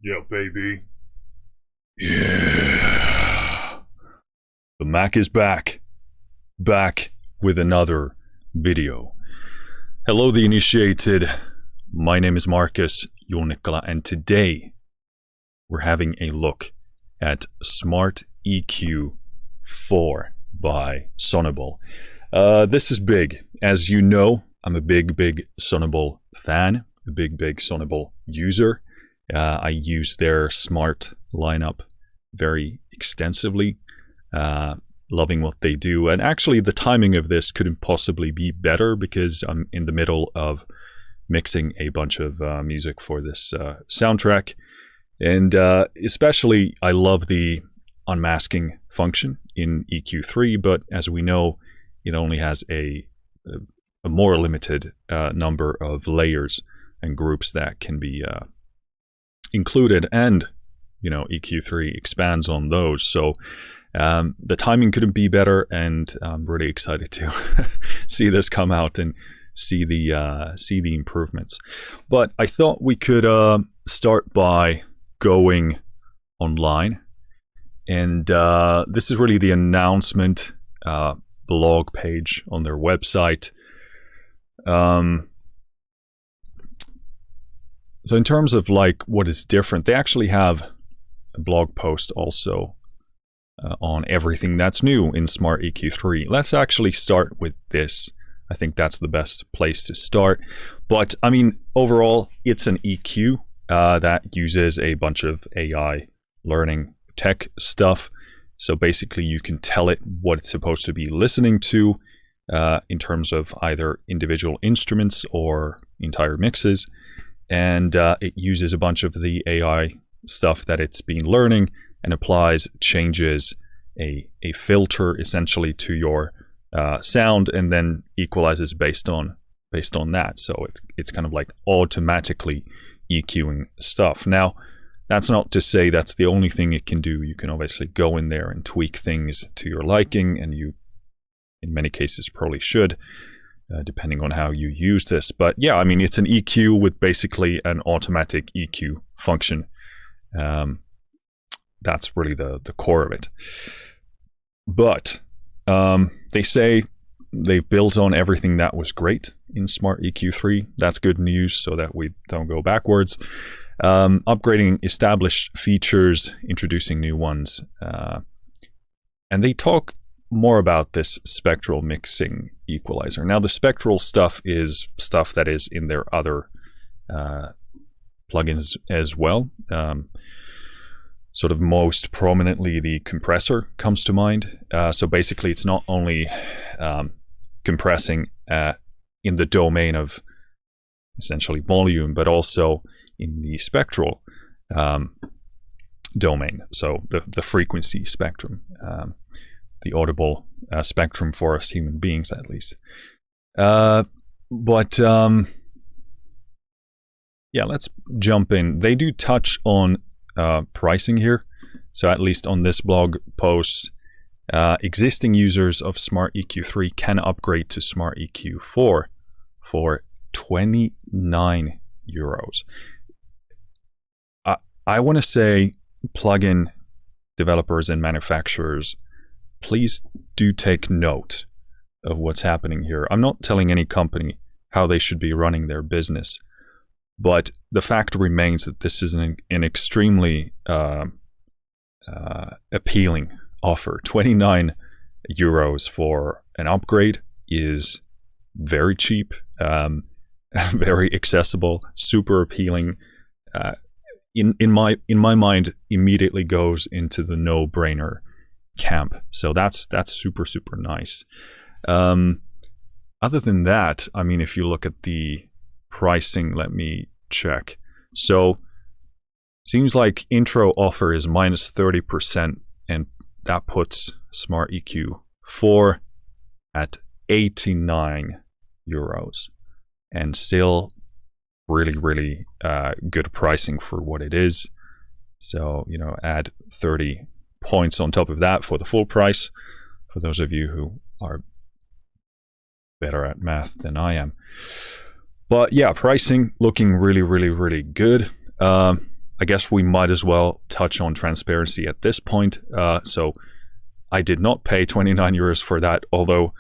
Yeah, baby. Yeah. The Mac is back. Back with another video. Hello, the initiated. My name is Marcus Jonikala, and today we're having a look at Smart EQ 4 by Sonible. This is big. As you know, I'm a big Sonible fan, a big Sonible user. I use their smart lineup very extensively, loving what they do. And actually, the timing of this couldn't possibly be better because I'm in the middle of mixing a bunch of music for this soundtrack. And especially, I love the unmasking function in EQ3, but as we know, it only has a more limited number of layers and groups that can be included, and EQ3 expands on those. So the timing couldn't be better, and I'm really excited to see this come out and see the improvements. But I thought we could start by going online, and this is really the announcement blog page on their website. So in terms of like what is different, they actually have a blog post also on everything that's new in Smart EQ3. Let's actually start with this. I think that's the best place to start. But I mean, overall, it's an EQ that uses a bunch of AI learning tech stuff. So basically, you can tell it what it's supposed to be listening to in terms of either individual instruments or entire mixes. And it uses a bunch of the AI stuff that it's been learning and applies, changes a filter essentially to your sound, and then equalizes based on that. So it's kind of like automatically EQing stuff. Now, that's not to say that's the only thing it can do. You can obviously go in there and tweak things to your liking, and you, in many cases, probably should. Depending on how you use this. But yeah, I mean, it's an EQ with basically an automatic EQ function. That's really the core of it. But they say they've built on everything that was great in Smart EQ3. That's good news, so that we don't go backwards. Upgrading established features, introducing new ones. And they talk more about this spectral mixing equalizer. Now, the spectral stuff is stuff that is in their other plugins as well. Sort of most prominently, the compressor comes to mind. So basically, it's not only compressing in the domain of essentially volume, but also in the spectral domain. So the frequency spectrum. The audible spectrum for us human beings, at least. Yeah, let's jump in. They do touch on pricing here. So at least on this blog post, existing users of Smart EQ3 can upgrade to Smart EQ4 for 29 euros. I want to say, plugin developers and manufacturers, please do take note of what's happening here. I'm not telling any company how they should be running their business, but the fact remains that this is an extremely appealing offer. 29 euros for an upgrade is very cheap, very accessible, super appealing. In my mind, immediately goes into the no-brainer camp. So that's super nice. Other than that, I mean, if you look at the pricing, let me check. So seems like intro offer is minus 30%, and that puts Smart EQ 4 at 89 euros, and still really good pricing for what it is. So, add 30 points on top of that for the full price, for those of you who are better at math than I am. But yeah, pricing looking really good. I guess we might as well touch on transparency at this point. So I did not pay 29 euros for that, although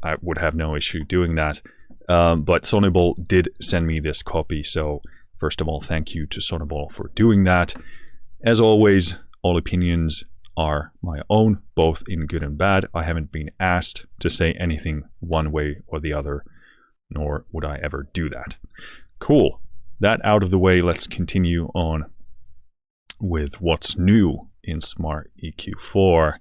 I would have no issue doing that. But Sonible did send me this copy. So first of all, thank you to Sonible for doing that. As always, all opinions are my own, both in good and bad. I haven't been asked to say anything one way or the other, nor would I ever do that. Cool. That out of the way, let's continue on with what's new in Smart EQ 4.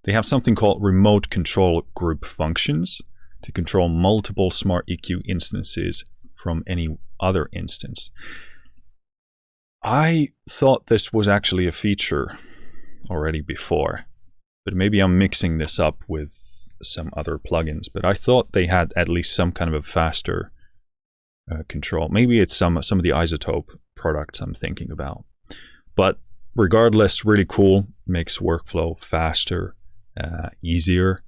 They have something called remote control group functions to control multiple Smart EQ instances from any other instance. I thought this was actually a feature already before, but maybe I'm mixing this up with some other plugins, but I thought they had at least some kind of a faster control. Maybe it's some of the Isotope products I'm thinking about. But regardless, really cool, makes workflow faster, easier.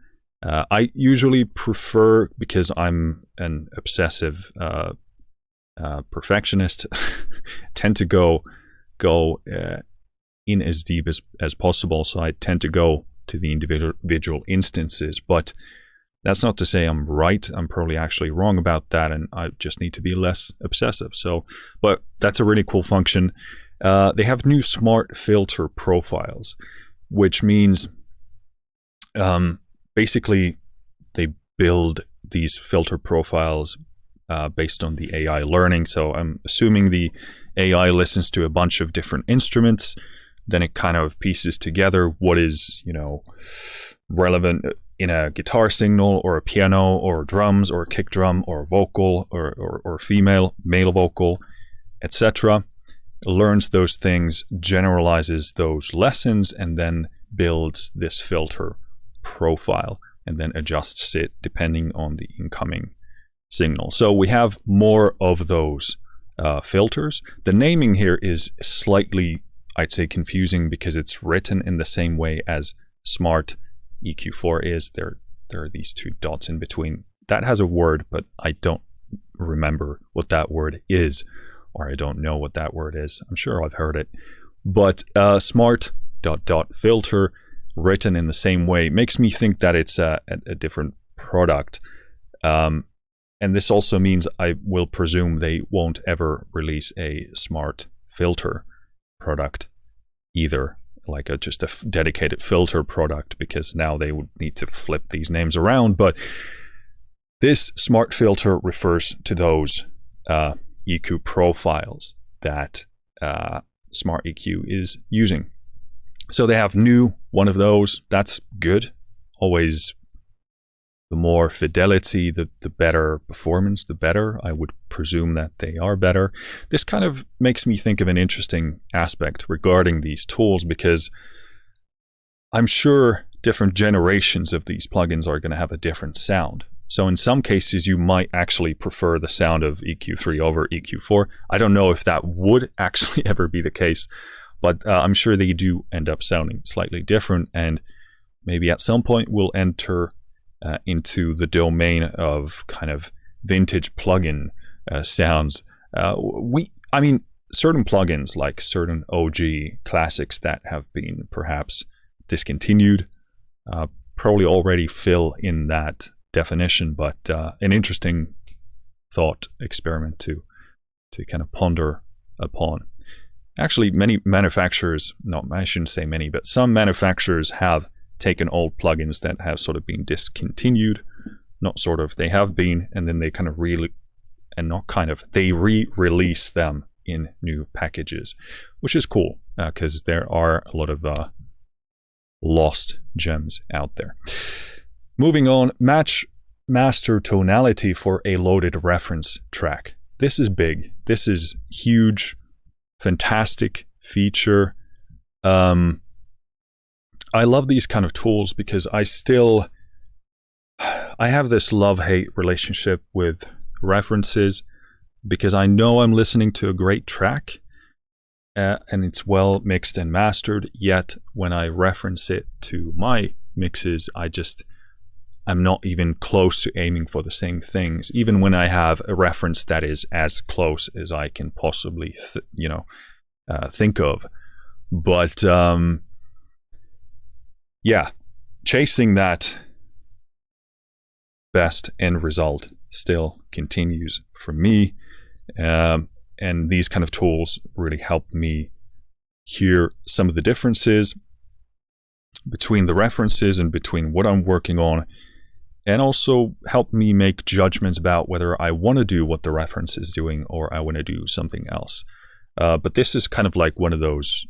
I usually prefer, because I'm an obsessive perfectionist, tend to go in as deep as possible. So I tend to go to the individual instances, but that's not to say I'm right. I'm probably actually wrong about that, and I just need to be less obsessive. So, but that's a really cool function. They have new smart filter profiles, which means basically they build these filter profiles based on the AI learning. So I'm assuming the AI listens to a bunch of different instruments, then it kind of pieces together what is, relevant in a guitar signal or a piano or drums or a kick drum or vocal or male vocal, etc. Learns those things, generalizes those lessons, and then builds this filter profile and then adjusts it depending on the incoming signal. So we have more of those filters. The naming here is slightly, I'd say, confusing because it's written in the same way as Smart EQ4 is. There are these two dots in between. That has a word, but I don't remember what that word is, or I don't know what that word is. I'm sure I've heard it. But smart ... filter written in the same way makes me think that it's a different product. And this also means I will presume they won't ever release a smart filter product either, like just a dedicated filter product, because now they would need to flip these names around. But this smart filter refers to those EQ profiles that Smart EQ is using. So they have one of those. That's good. Always the more fidelity, the better performance, the better. I would presume that they are better. This kind of makes me think of an interesting aspect regarding these tools, because I'm sure different generations of these plugins are going to have a different sound. So in some cases, you might actually prefer the sound of EQ3 over EQ4. I don't know if that would actually ever be the case, but I'm sure they do end up sounding slightly different. And maybe at some point we'll enter into the domain of kind of vintage plugin sounds. Certain plugins, like certain OG classics that have been perhaps discontinued, probably already fill in that definition, but an interesting thought experiment to kind of ponder upon. Actually, many manufacturers, I shouldn't say many, but some manufacturers have taken old plugins that have sort of been discontinued, they have been, and then they kind of they re-release them in new packages, which is cool, because there are a lot of lost gems out there. Moving on, match master tonality for a loaded reference track. This is big. This is huge, fantastic feature. I love these kind of tools because I have this love-hate relationship with references, because I know I'm listening to a great track and it's well mixed and mastered, yet when I reference it to my mixes, I'm not even close to aiming for the same things, even when I have a reference that is as close as I can possibly, think of. But yeah, chasing that best end result still continues for me. And these kind of tools really help me hear some of the differences between the references and between what I'm working on, and also help me make judgments about whether I want to do what the reference is doing or I want to do something else. But this is kind of like one of those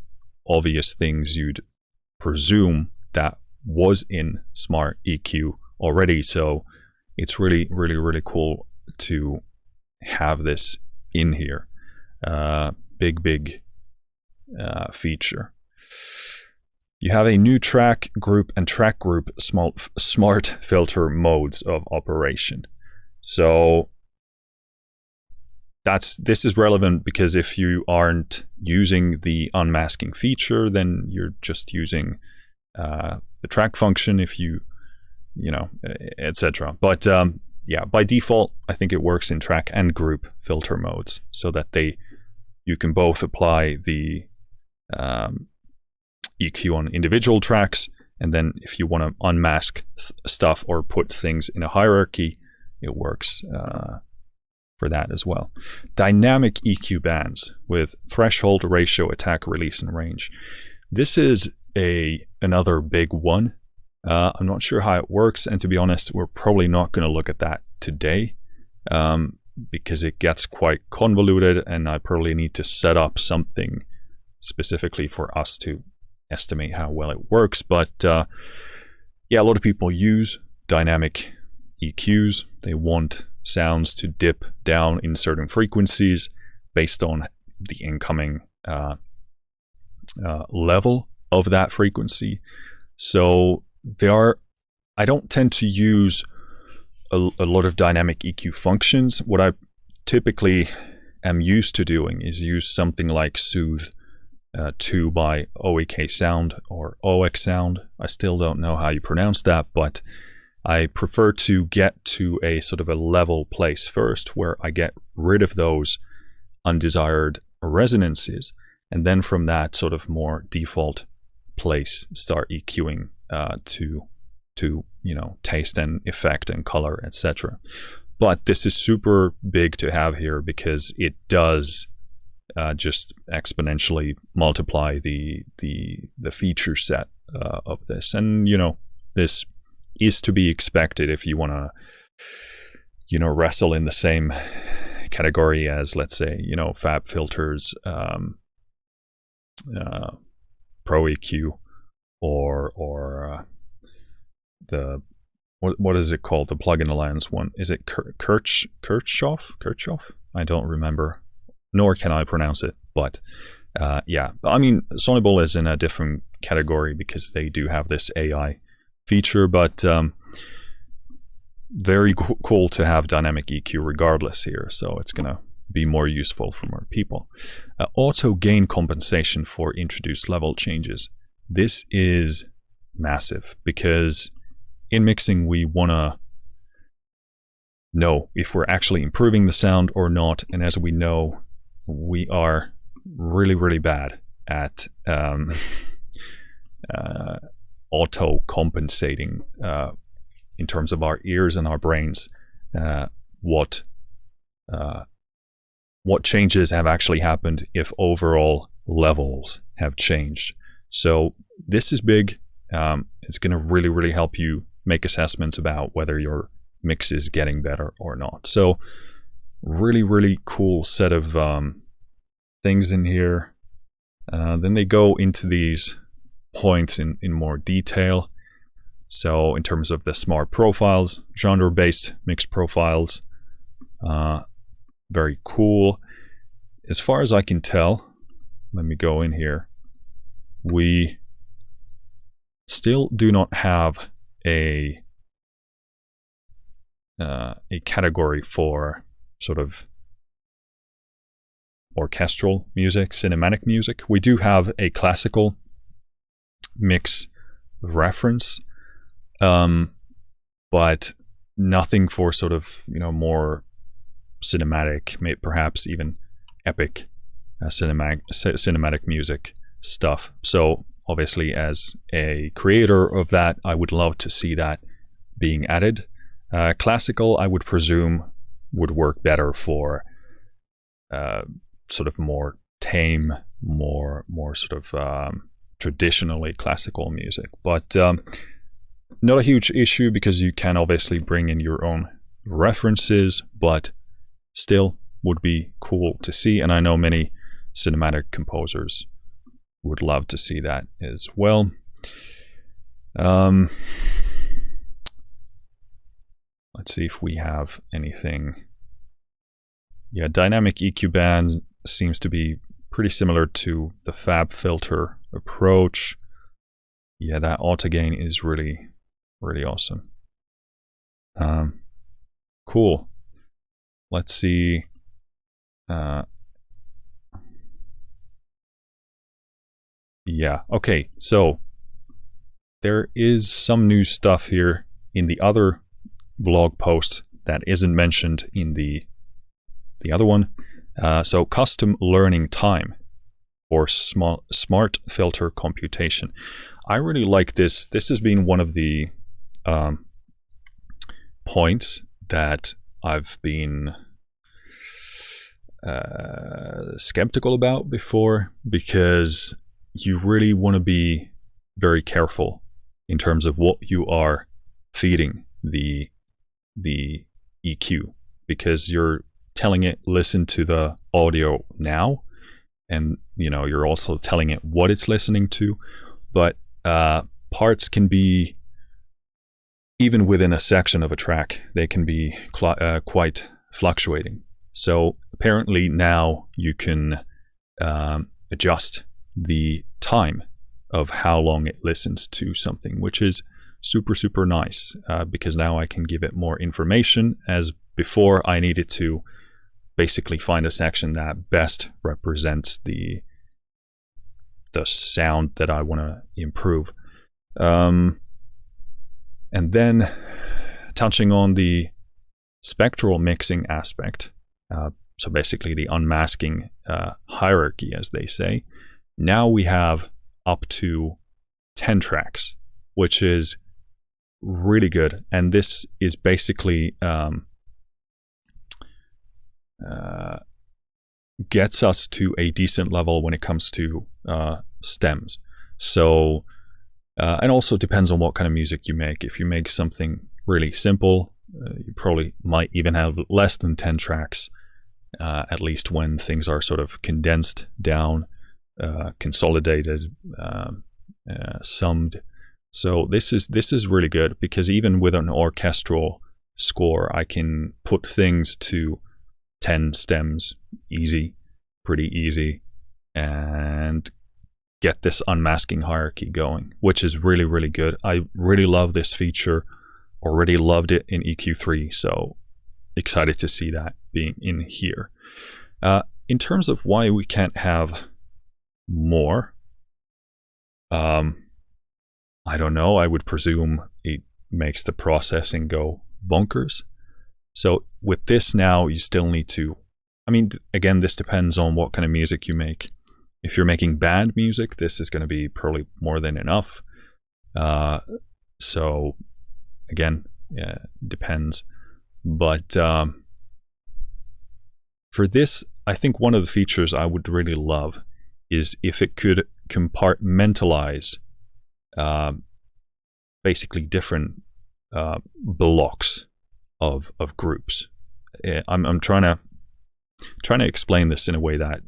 obvious things you'd presume that was in Smart EQ already. So it's really, really, really cool to have this in here. Big feature. You have a new track group and track group smart filter modes of operation. So this is relevant because if you aren't using the unmasking feature, then you're just using the track function, if you etc. But yeah, by default, I think it works in track and group filter modes, so that you can both apply the EQ on individual tracks, and then if you want to unmask stuff or put things in a hierarchy, it works for that as well. Dynamic EQ bands with threshold, ratio, attack, release, and range. This is another big one. I'm not sure how it works, and to be honest, we're probably not going to look at that today because it gets quite convoluted, and I probably need to set up something specifically for us to estimate how well it works. But yeah, a lot of people use dynamic EQs. They want sounds to dip down in certain frequencies based on the incoming level of that frequency. So I don't tend to use a lot of dynamic EQ functions. What I typically am used to doing is use something like Soothe 2 by OEK Sound or OX Sound. I still don't know how you pronounce that, but I prefer to get to a sort of a level place first where I get rid of those undesired resonances, and then from that sort of more default place start EQing to taste and effect and color, etc. But this is super big to have here because it does just exponentially multiply the feature set of this, and this is to be expected if you want to wrestle in the same category as, let's say, Fab Filter's Pro EQ or the what is it called, the Plugin Alliance one? Is it Kirchhoff? I don't remember, nor can I pronounce it, but yeah, I mean, Sonible is in a different category because they do have this AI feature, but very cool to have dynamic EQ regardless here, so it's gonna be more useful for more people. Auto gain compensation for introduced level changes. This is massive because in mixing we want to know if we're actually improving the sound or not, and as we know, we are really bad at auto compensating in terms of our ears and our brains what changes have actually happened if overall levels have changed. So this is big. It's going to really help you make assessments about whether your mix is getting better or not. So really cool set of things in here. Then they go into these points in more detail. So in terms of the smart profiles, genre-based mix profiles, very cool. As far as I can tell, let me go in here, we still do not have a category for sort of orchestral music, cinematic music. We do have a classical mix reference, but nothing for sort of, more cinematic, perhaps even epic cinematic music stuff. So obviously, as a creator of that, I would love to see that being added. Classical, I would presume, would work better for sort of more tame, more sort of traditionally classical music, but not a huge issue because you can obviously bring in your own references, but still would be cool to see. And I know many cinematic composers would love to see that as well. Let's see if we have anything. Yeah, dynamic EQ band seems to be pretty similar to the Fab filter approach. Yeah, that auto gain is really, really awesome. Cool. Let's see. Yeah, okay, so there is some new stuff here in the other blog post that isn't mentioned in the other one. So custom learning time for smart filter computation. I really like this. This has been one of the points that I've been skeptical about before, because you really want to be very careful in terms of what you are feeding the EQ, because you're telling it listen to the audio now, and you're also telling it what it's listening to, but parts can be, even within a section of a track, they can be quite fluctuating. So apparently now you can adjust the time of how long it listens to something, which is super nice, because now I can give it more information, as before I needed to basically find a section that best represents the sound that I want to improve. And then touching on the spectral mixing aspect, so basically the unmasking hierarchy, as they say, now we have up to 10 tracks, which is really good. And this is basically gets us to a decent level when it comes to stems. So and also depends on what kind of music you make. If you make something really simple, you probably might even have less than 10 tracks, at least when things are sort of condensed down, consolidated, summed. So this is really good, because even with an orchestral score, I can put things to 10 stems pretty easy, and get this unmasking hierarchy going, which is really, really good. I really love this feature, already loved it in EQ3, so excited to see that being in here. In terms of why we can't have more, I don't know. I would presume it makes the processing go bonkers. So with this now, you still need to, I mean, again, this depends on what kind of music you make. If you're making band music, this is going to be probably more than enough. So again, yeah, depends. But for this, I think one of the features I would really love is if it could compartmentalize basically different blocks of groups. I'm trying to explain this in a way that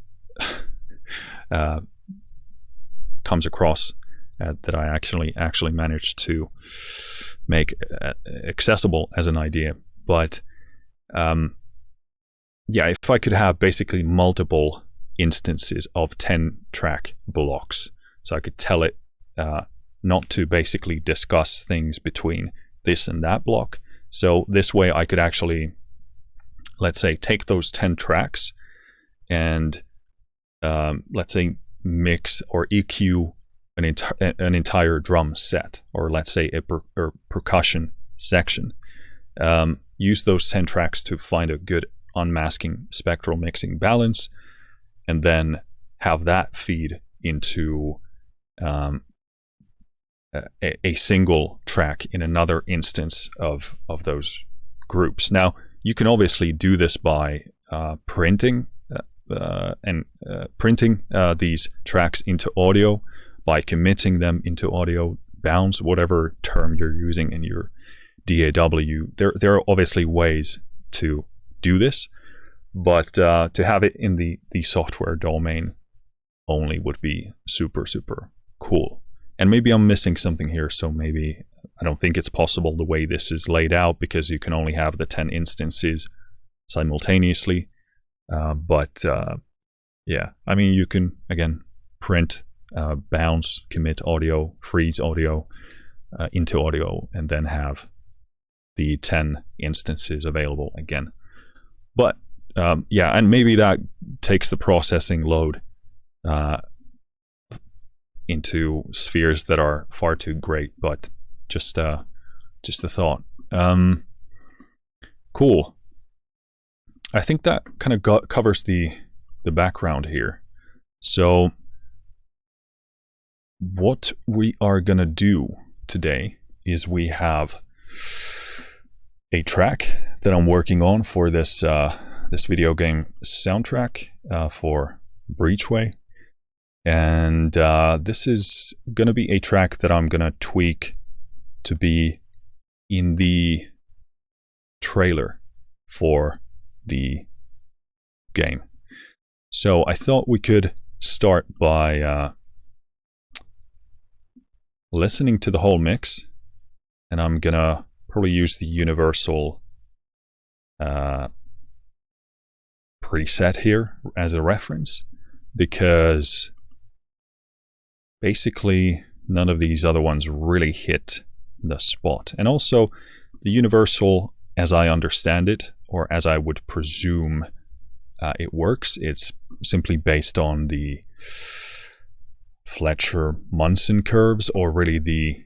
comes across that I actually managed to make accessible as an idea. But yeah, if I could have basically multiple instances of 10 track blocks, so I could tell it not to basically discuss things between this and that block. So this way I could actually, let's say, take those 10 tracks and let's say mix or EQ an entire drum set, or let's say a percussion section. Use those 10 tracks to find a good unmasking spectral mixing balance, and then have that feed into a single track in another instance of those groups. Now, you can obviously do this by printing these tracks into audio, by committing them into audio bounds, whatever term you're using in your DAW. There are obviously ways to do this, but to have it in the software domain only would be super, super cool. And maybe I'm missing something here, so maybe I don't think it's possible the way this is laid out, because you can only have the 10 instances simultaneously. Yeah, I mean, you can, again, print, bounce, commit audio, freeze audio into audio, and then have the 10 instances available again. But yeah, and maybe that takes the processing load into spheres that are far too great, but just a thought. Cool. I think that kind of covers the background here. So what we are gonna do today is we have a track that I'm working on for this this video game soundtrack for Breachway. And this is going to be a track that I'm going to tweak to be in the trailer for the game. So I thought we could start by listening to the whole mix. And I'm going to probably use the universal preset here as a reference, because basically none of these other ones really hit the spot. And also the universal, as I understand it, or as I would presume it works, it's simply based on the Fletcher-Munson curves, or really the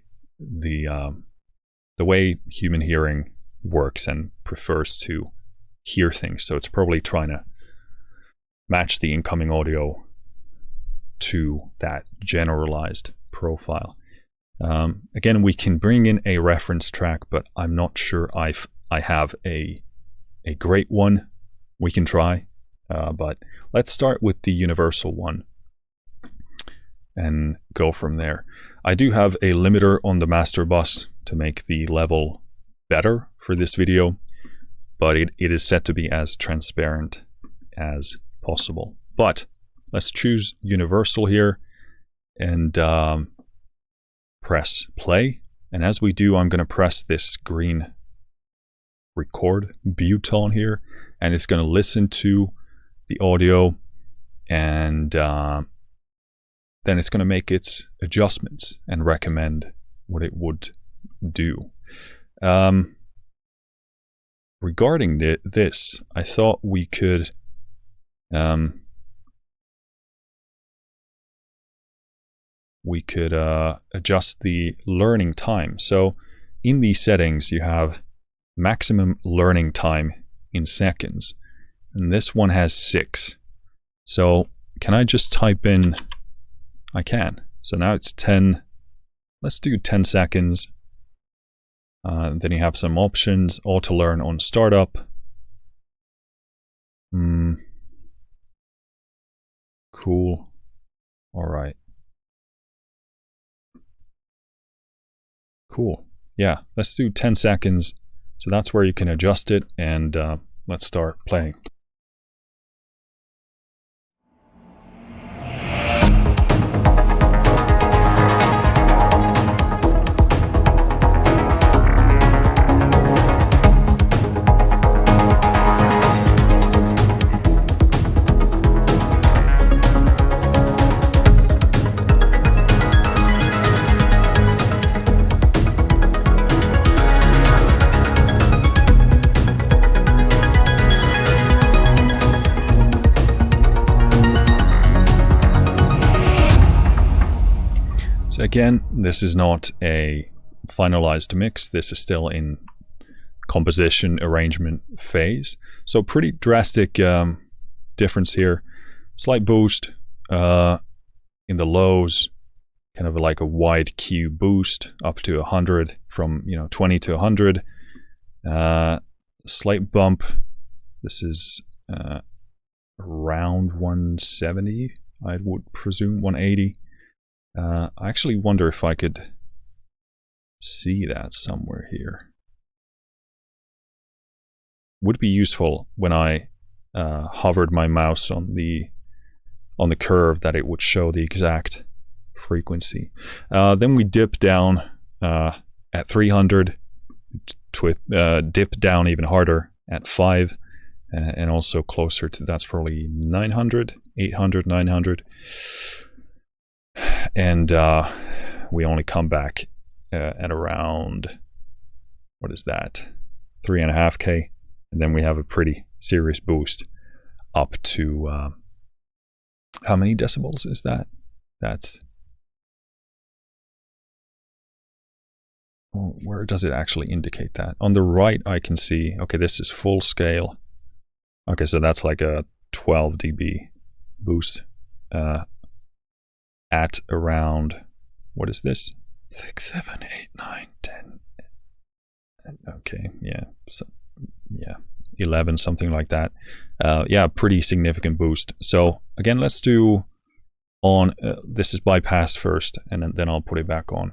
way human hearing works and prefers to hear things. So it's probably trying to match the incoming audio to that generalized profile. Again, we can bring in a reference track, but I'm not sure I have a great one. We can try, but let's start with the universal one and go from there. I do have a limiter on the master bus to make the level better for this video, but it is set to be as transparent as possible. But let's choose universal here and press play. And as we do, I'm going to press this green record button here, and it's going to listen to the audio, and then it's going to make its adjustments and recommend what it would do. Regarding this, I thought we could adjust the learning time. So in these settings, you have maximum learning time in seconds, and this one has 6. So can I just type in? I can. So now it's 10. Let's do 10 seconds. Then you have some options. Auto learn on startup. Cool. All right. Cool. Yeah, let's do 10 seconds. So that's where you can adjust it, and let's start playing. Again, this is not a finalized mix. This is still in composition arrangement phase. So pretty drastic difference here. Slight boost in the lows, kind of like a wide Q boost up to 100 from 20 to 100. Slight bump. This is around 170, I would presume 180. I actually wonder if I could see that somewhere here. Would be useful when I hovered my mouse on the curve, that it would show the exact frequency. Then we dip down at 300, dip down even harder at 5, and also closer to, that's probably 900, 800, 900. And we only come back at around, what is that, 3.5K. And then we have a pretty serious boost up to, how many decibels is that? That's, oh, where does it actually indicate that? On the right, I can see, okay, this is full scale. Okay, so that's like a 12 dB boost at around, what is this? 6, 7, 8, 9, 10. Okay, yeah. So, yeah, 11, something like that. Yeah, pretty significant boost. So again, let's do on, this is bypass first, and then I'll put it back on.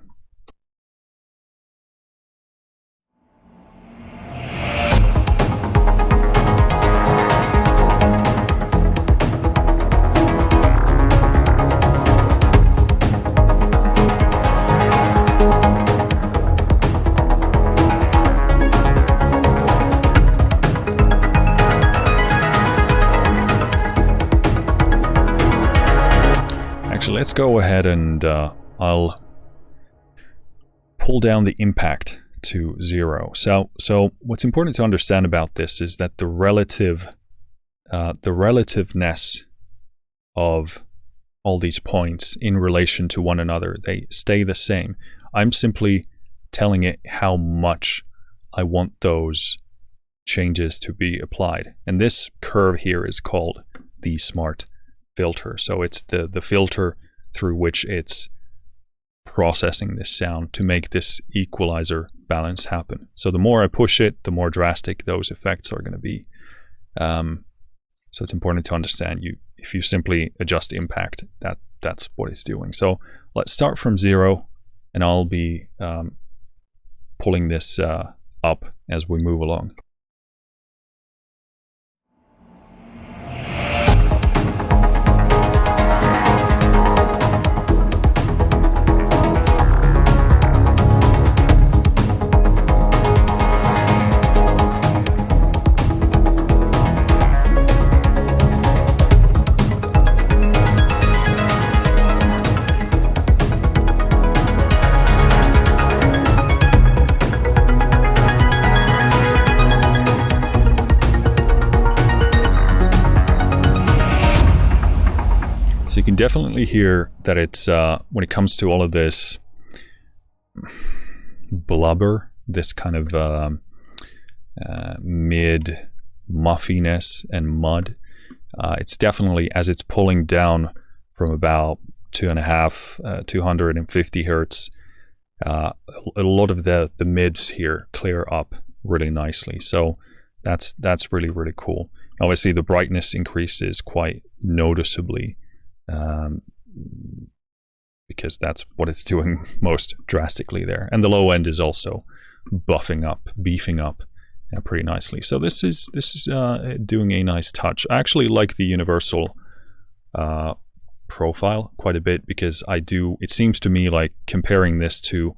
Let's go ahead and I'll pull down the impact to 0. So what's important to understand about this is that the relativeness of all these points in relation to one another, they stay the same. I'm simply telling it how much I want those changes to be applied. And this curve here is called the smart filter. So it's the filter through which it's processing this sound to make this equalizer balance happen. So the more I push it, the more drastic those effects are going to be. So it's important to understand, if you simply adjust impact, that's what it's doing. So let's start from 0, and I'll be pulling this up as we move along. You can definitely hear that it's when it comes to all of this blubber, this kind of mid muffiness and mud, it's definitely, as it's pulling down from about 250 hertz, a lot of the mids here clear up really nicely. So that's really, really cool. Obviously the brightness increases quite noticeably, because that's what it's doing most drastically there. And the low end is also beefing up pretty nicely. So this is doing a nice touch. I actually like the universal profile quite a bit, because it seems to me like, comparing this to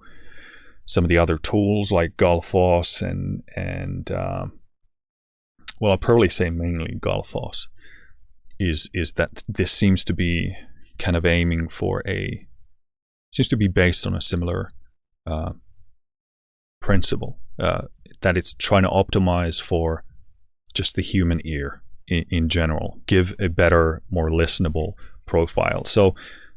some of the other tools like Gullfoss and well, I'll probably say mainly Gullfoss, is that this seems to be kind of aiming for seems to be based on a similar principle, that it's trying to optimize for just the human ear in general, give a better, more listenable profile. So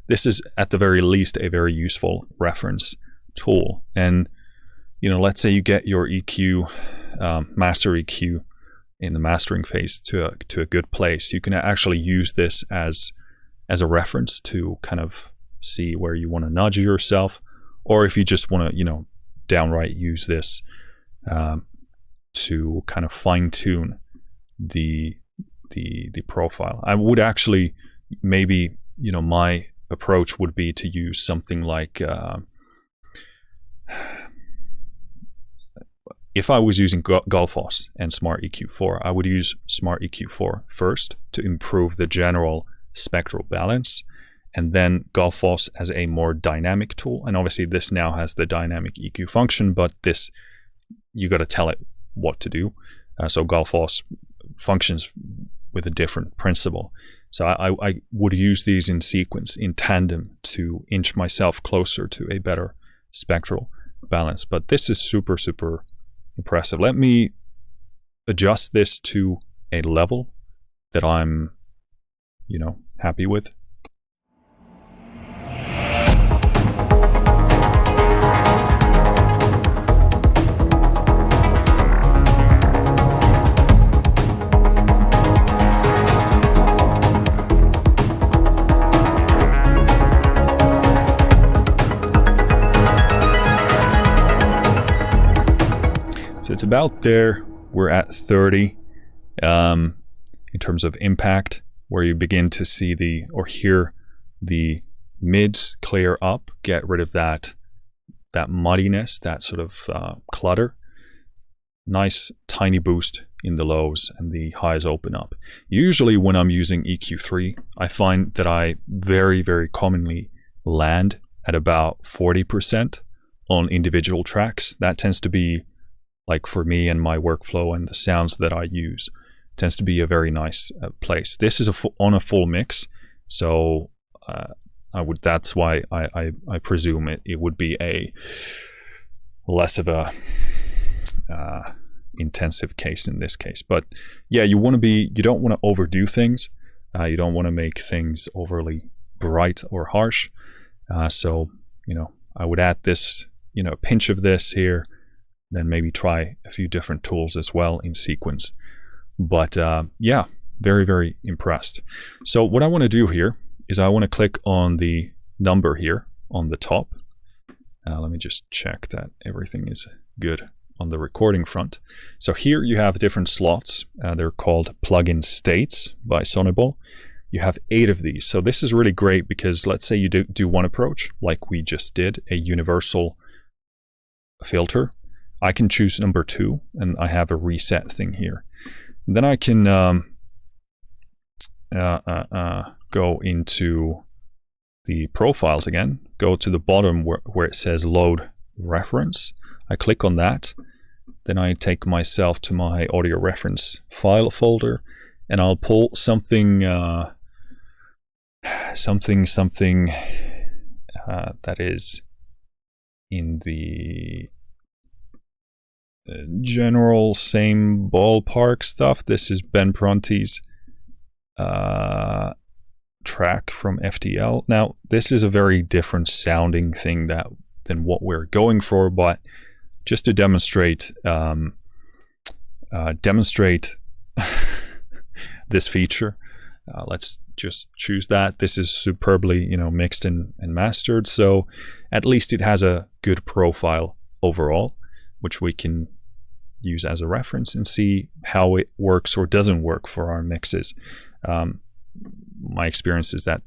this is at the very least a very useful reference tool. And you know, let's say you get your EQ, master EQ in the mastering phase to a good place, you can actually use this as a reference to kind of see where you want to nudge yourself, or if you just want to, you know, downright use this to kind of fine tune the profile. I would actually, maybe, you know, my approach would be to use something like if I was using Gullfoss and Smart EQ4, I would use Smart EQ4 first to improve the general spectral balance, and then Gullfoss as a more dynamic tool. And obviously this now has the dynamic EQ function, but this, you got to tell it what to do. So Gullfoss functions with a different principle. So I would use these in sequence, in tandem, to inch myself closer to a better spectral balance. But this is super, super impressive. Let me adjust this to a level that I'm, you know, happy with. So it's about there. We're at 30 in terms of impact, where you begin to see the, or hear the mids clear up, get rid of that muddiness, that sort of clutter. Nice tiny boost in the lows, and the highs open up. Usually when I'm using EQ3, I find that I very, very commonly land at about 40% on individual tracks. That tends to be, like, for me and my workflow and the sounds that I use, tends to be a very nice place. This is on a full mix, so that's why I presume it would be a less of a intensive case in this case. But yeah, you don't want to overdo things. You don't want to make things overly bright or harsh. So, you know, I would add this, you know, a pinch of this here, then maybe try a few different tools as well in sequence. But yeah, very, very impressed. So what I want to do here is I want to click on the number here on the top. Let me just check that everything is good on the recording front. So here you have different slots. They're called plugin states by Sonible. You have 8 of these. So this is really great because let's say you do one approach, like we just did, a universal filter. I can choose number 2, and I have a reset thing here. And then I can go into the profiles again, go to the bottom where it says load reference. I click on that. Then I take myself to my audio reference file folder, and I'll pull something that is in the general same ballpark stuff. This is Ben Pronti's track from FTL. Now, this is a very different sounding thing than what we're going for, but just to demonstrate this feature, let's just choose that. This is superbly, you know, mixed and mastered, so at least it has a good profile overall, which we can use as a reference and see how it works or doesn't work for our mixes. My experience is that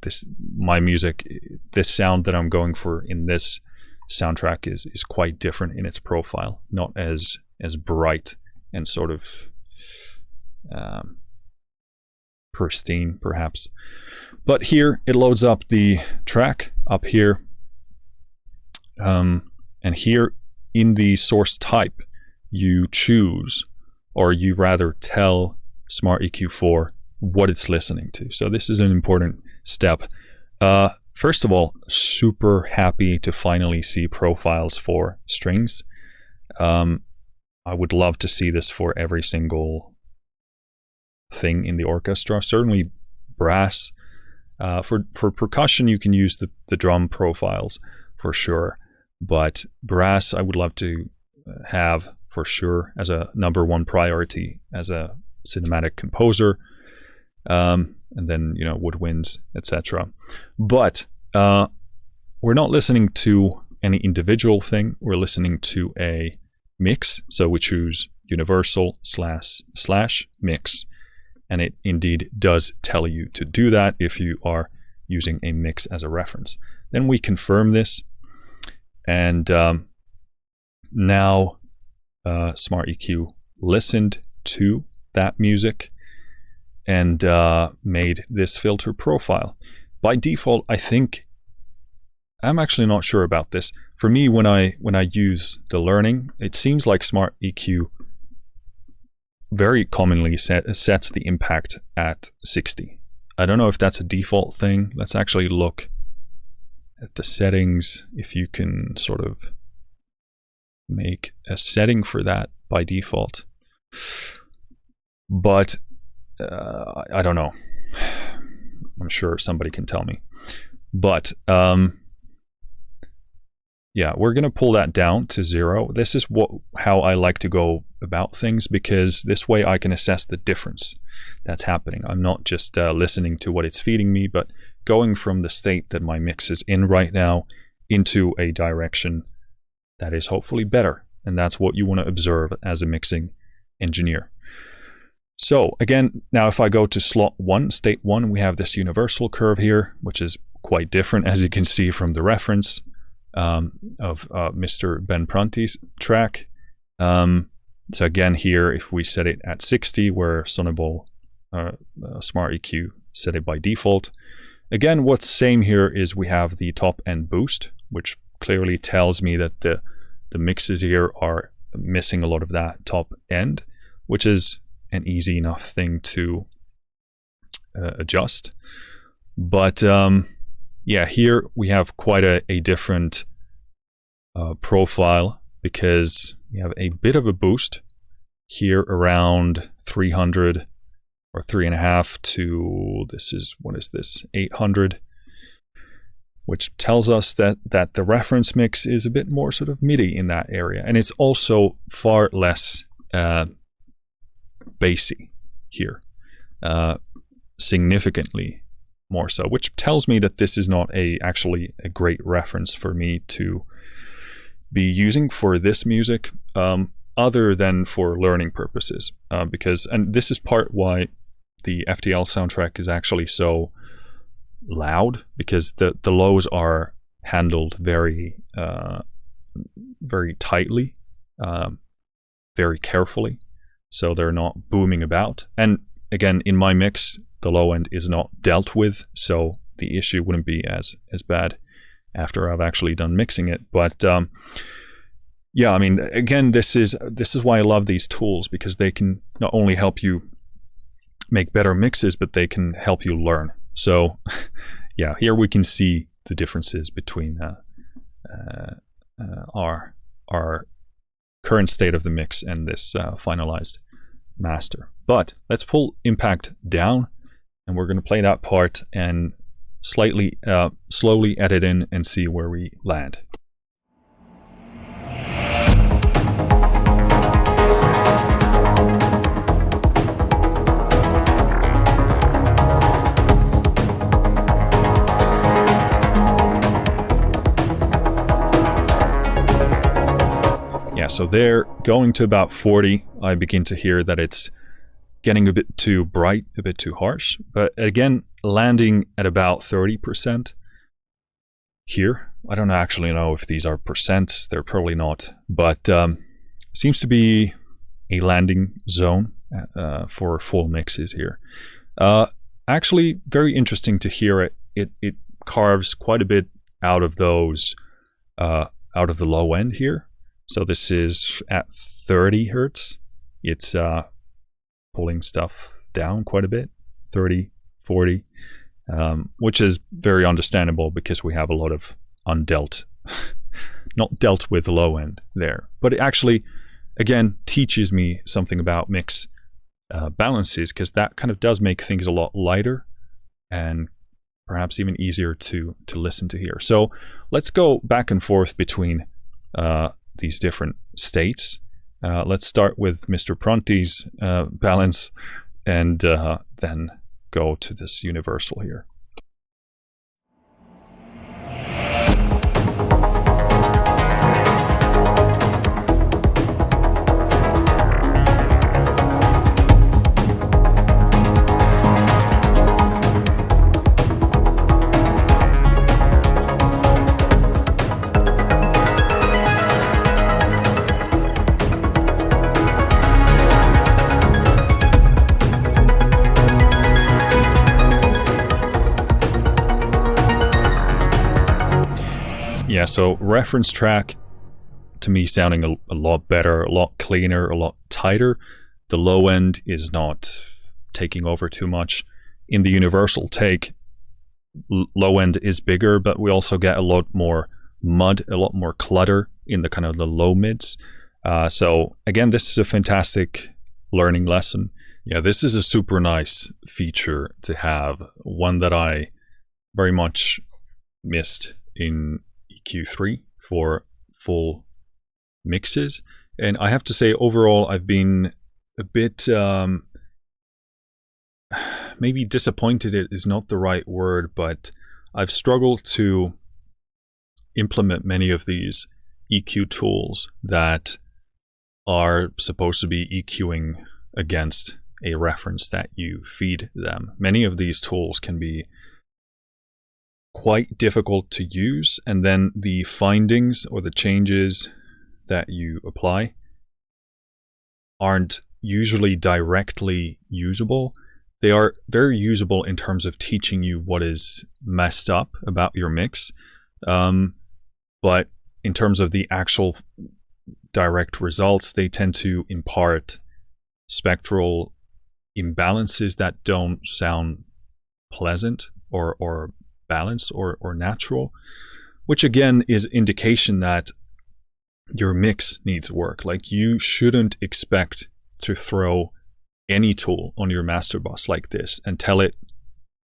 my music, this sound that I'm going for in this soundtrack is quite different in its profile, not as bright and sort of pristine perhaps. But here it loads up the track up here, and here in the source type you choose, or you rather tell Smart EQ4 what it's listening to. So this is an important step. First of all, super happy to finally see profiles for strings. I would love to see this for every single thing in the orchestra, certainly brass. For percussion, you can use the drum profiles for sure, but brass, I would love to have for sure as a #1 priority as a cinematic composer, and then, you know, woodwinds, etc. But we're not listening to any individual thing. We're listening to a mix. So we choose universal / mix, and it indeed does tell you to do that if you are using a mix as a reference. Then we confirm this, and now Smart EQ listened to that music and made this filter profile. By default, I think, I'm actually not sure about this. For me, when I use the learning, it seems like Smart EQ very commonly sets the impact at 60. I don't know if that's a default thing. Let's actually look at the settings, if you can sort of make a setting for that by default. But I don't know. I'm sure somebody can tell me. But yeah, we're going to pull that down to 0. This is how I like to go about things, because this way I can assess the difference that's happening. I'm not just listening to what it's feeding me, but going from the state that my mix is in right now into a direction that is hopefully better. And that's what you want to observe as a mixing engineer. So again, now if I go to slot 1, state 1, we have this universal curve here, which is quite different, as you can see from the reference of Mr. Ben Prunty's track. So again, here, if we set it at 60, where Sonible Smart EQ set it by default. Again, what's same here is we have the top end boost, which clearly tells me that the mixes here are missing a lot of that top end, which is an easy enough thing to adjust. But yeah, here we have quite a different profile, because we have a bit of a boost here around 300 or 3.5 to, what is this, 800, which tells us that the reference mix is a bit more sort of MIDI in that area. And it's also far less bassy here, significantly more so, which tells me that this is not actually a great reference for me to be using for this music, other than for learning purposes, because, and this is part why the FTL soundtrack is actually so loud, because the lows are handled very very tightly, very carefully, so they're not booming about. And again, in my mix, the low end is not dealt with, so the issue wouldn't be as bad after I've actually done mixing it. But yeah, I mean, again, this is why I love these tools, because they can not only help you make better mixes, but they can help you learn. So yeah, here we can see the differences between our current state of the mix and this finalized master. But let's pull impact down, and we're going to play that part and slowly edit in and see where we land. Yeah, so there, going to about 40, I begin to hear that it's getting a bit too bright, a bit too harsh. But again, landing at about 30% here. I don't actually know if these are percents, they're probably not, but seems to be a landing zone for full mixes here. Actually, very interesting to hear it. It carves quite a bit out of those, out of the low end here. So this is at 30 hertz. It's pulling stuff down quite a bit, 30, 40, which is very understandable because we have a lot of undealt, not dealt with low end there. But it actually, again, teaches me something about mix balances, because that kind of does make things a lot lighter and perhaps even easier to listen to here. So let's go back and forth between these different states. Let's start with Mr. Pronti's balance, and then go to this universal here. Yeah, so reference track, to me, sounding a lot better, a lot cleaner, a lot tighter. The low end is not taking over too much. In the universal take, low end is bigger, but we also get a lot more mud, a lot more clutter in the kind of the low mids. So again, this is a fantastic learning lesson. Yeah, this is a super nice feature to have, one that I very much missed in EQ3 for full mixes. And I have to say, overall, I've been a bit maybe disappointed is not the right word, but I've struggled to implement many of these EQ tools that are supposed to be EQing against a reference that you feed them. Many of these tools can be quite difficult to use, and then the findings or the changes that you apply aren't usually directly usable. They are very usable in terms of teaching you what is messed up about your mix, but in terms of the actual direct results, they tend to impart spectral imbalances that don't sound pleasant or balanced or natural, which again is indication that your mix needs work. Like, you shouldn't expect to throw any tool on your master bus like this and tell it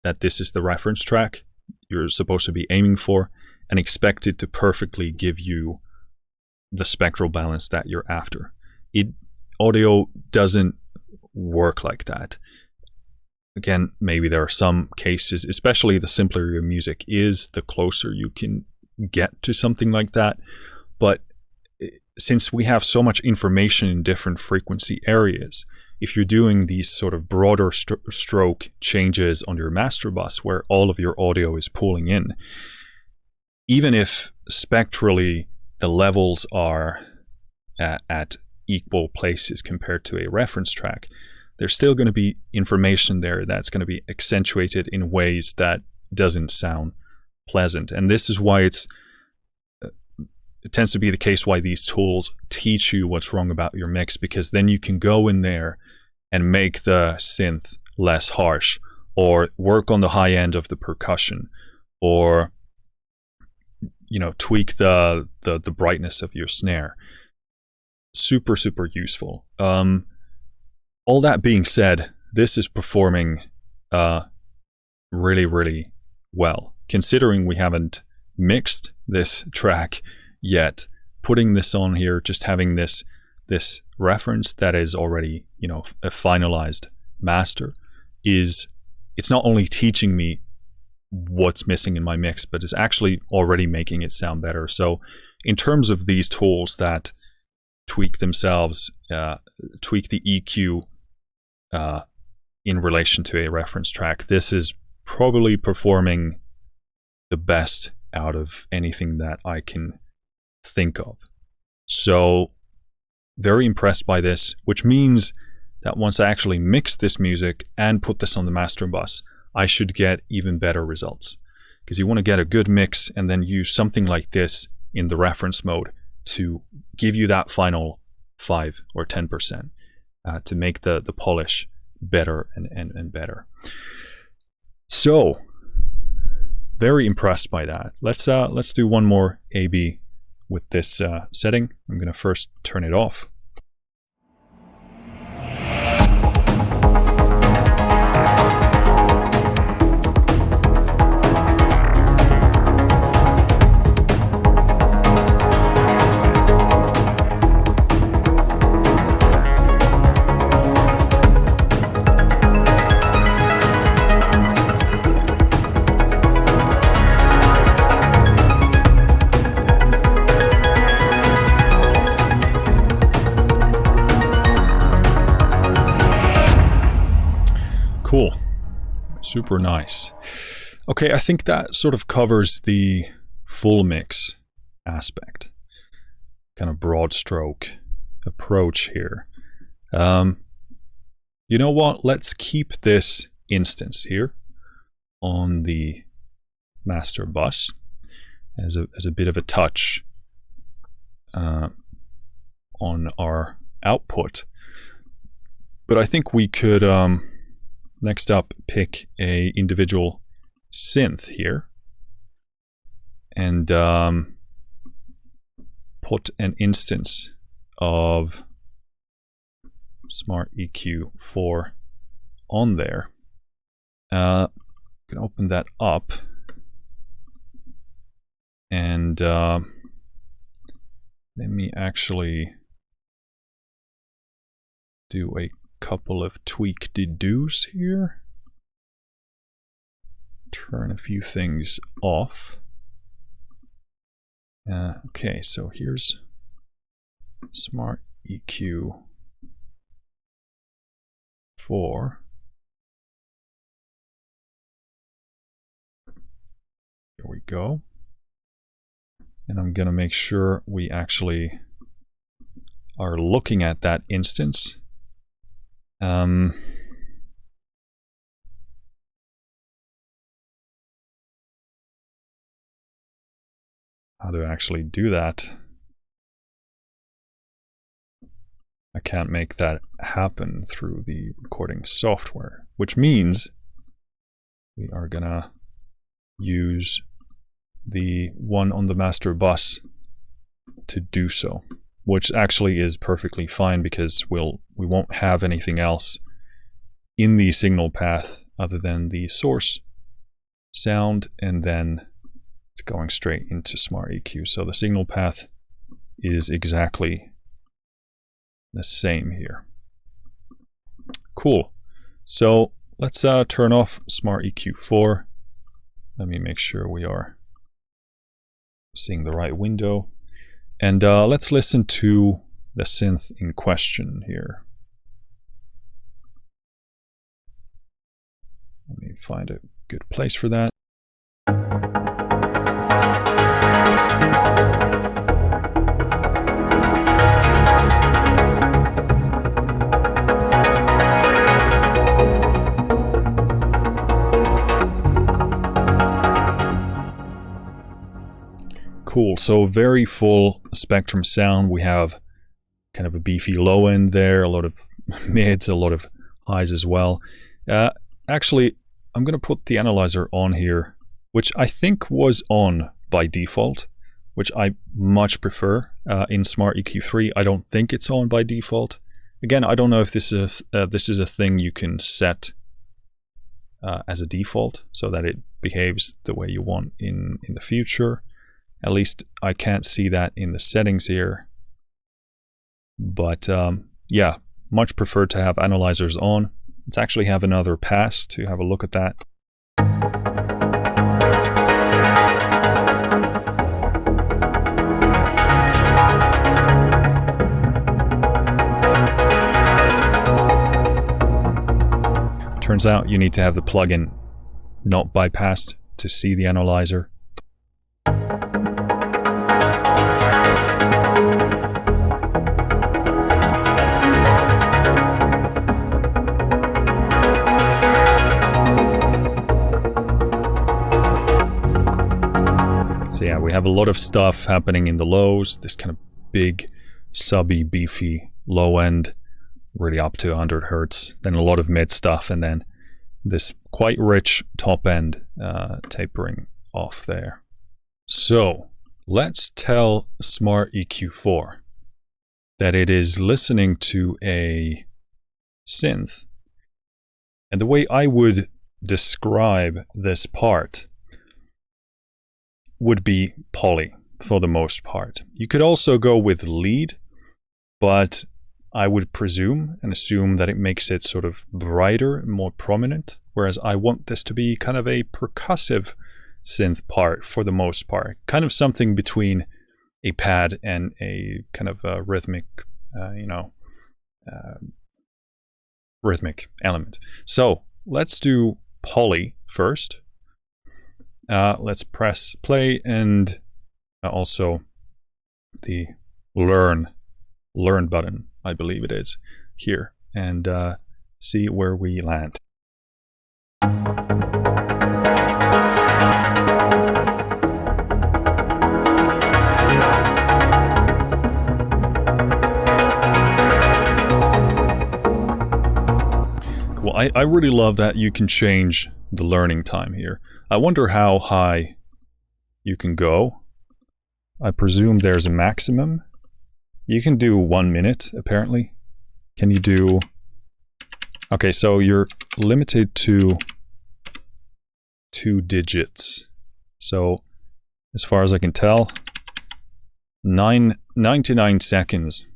that this is the reference track you're supposed to be aiming for and expect it to perfectly give you the spectral balance that you're after. Audio doesn't work like that. Again, maybe there are some cases, especially the simpler your music is, the closer you can get to something like that. But since we have so much information in different frequency areas, if you're doing these sort of broader stroke changes on your master bus where all of your audio is pulling in, even if spectrally the levels are at equal places compared to a reference track, there's still going to be information there that's going to be accentuated in ways that doesn't sound pleasant. And this is why it tends to be the case why these tools teach you what's wrong about your mix, because then you can go in there and make the synth less harsh, or work on the high end of the percussion, or tweak the brightness of your snare. Super useful. All that being said, this is performing really well. Considering we haven't mixed this track yet, putting this on here, just having this reference that is already, a finalized master, it's not only teaching me what's missing in my mix, but it's actually already making it sound better. So in terms of these tools that tweak themselves, tweak the EQ in relation to a reference track, this is probably performing the best out of anything that I can think of. So very impressed by this, which means that once I actually mix this music and put this on the master bus, I should get even better results, because you want to get a good mix and then use something like this in the reference mode to give you that final 5 or 10% to make the polish better and better. So very impressed by that. Let's do one more A/B with this setting. I'm going to first turn it off. Super nice. Okay, I think that sort of covers the full mix aspect. Kind of broad stroke approach here. You know what? Let's keep this instance here on the master bus as a bit of a touch on our output. But I think we could next up pick a individual synth here and put an instance of Smart EQ4 on there. You can open that up and let me actually do a couple of tweak dedos here. Turn a few things off. Okay, so here's Smart EQ4. Here we go. And I'm going to make sure we actually are looking at that instance. How to actually do that? I can't make that happen through the recording software, which means we are gonna use the one on the master bus to do so, which actually is perfectly fine because we won't have anything else in the signal path other than the source sound, and then it's going straight into Smart EQ. So the signal path is exactly the same here. Cool. So let's turn off Smart EQ4. Let me make sure we are seeing the right window. And let's listen to the synth in question here. Let me find a good place for that. Cool, so very full spectrum sound. We have kind of a beefy low end there, a lot of mids, a lot of highs as well. Actually, I'm going to put the analyzer on here, which I think was on by default, which I much prefer. In Smart EQ3, I don't think it's on by default. Again, I don't know if this is a thing you can set as a default so that it behaves the way you want in the future. At least I can't see that in the settings here. But yeah, much prefer to have analyzers on. Let's actually have another pass to have a look at that. Turns out you need to have the plugin not bypassed to see the analyzer. So yeah, we have a lot of stuff happening in the lows, this kind of big, subby, beefy low end, really up to 100 hertz, then a lot of mid stuff, and then this quite rich top end tapering off there. So let's tell Smart EQ4 that it is listening to a synth. And the way I would describe this part would be poly for the most part. You could also go with lead, but I would presume and assume that it makes it sort of brighter, more prominent, whereas I want this to be kind of a percussive synth part for the most part, kind of something between a pad and a kind of a rhythmic, rhythmic element. So let's do Poly first. Let's press play, and also the learn button, I believe it is, here, and see where we land. Cool. I really love that you can change the learning time here. I wonder how high you can go. I presume there's a maximum. You can do 1 minute, apparently. Can you do... Okay, so you're limited to 2 digits. So, as far as I can tell, 99 seconds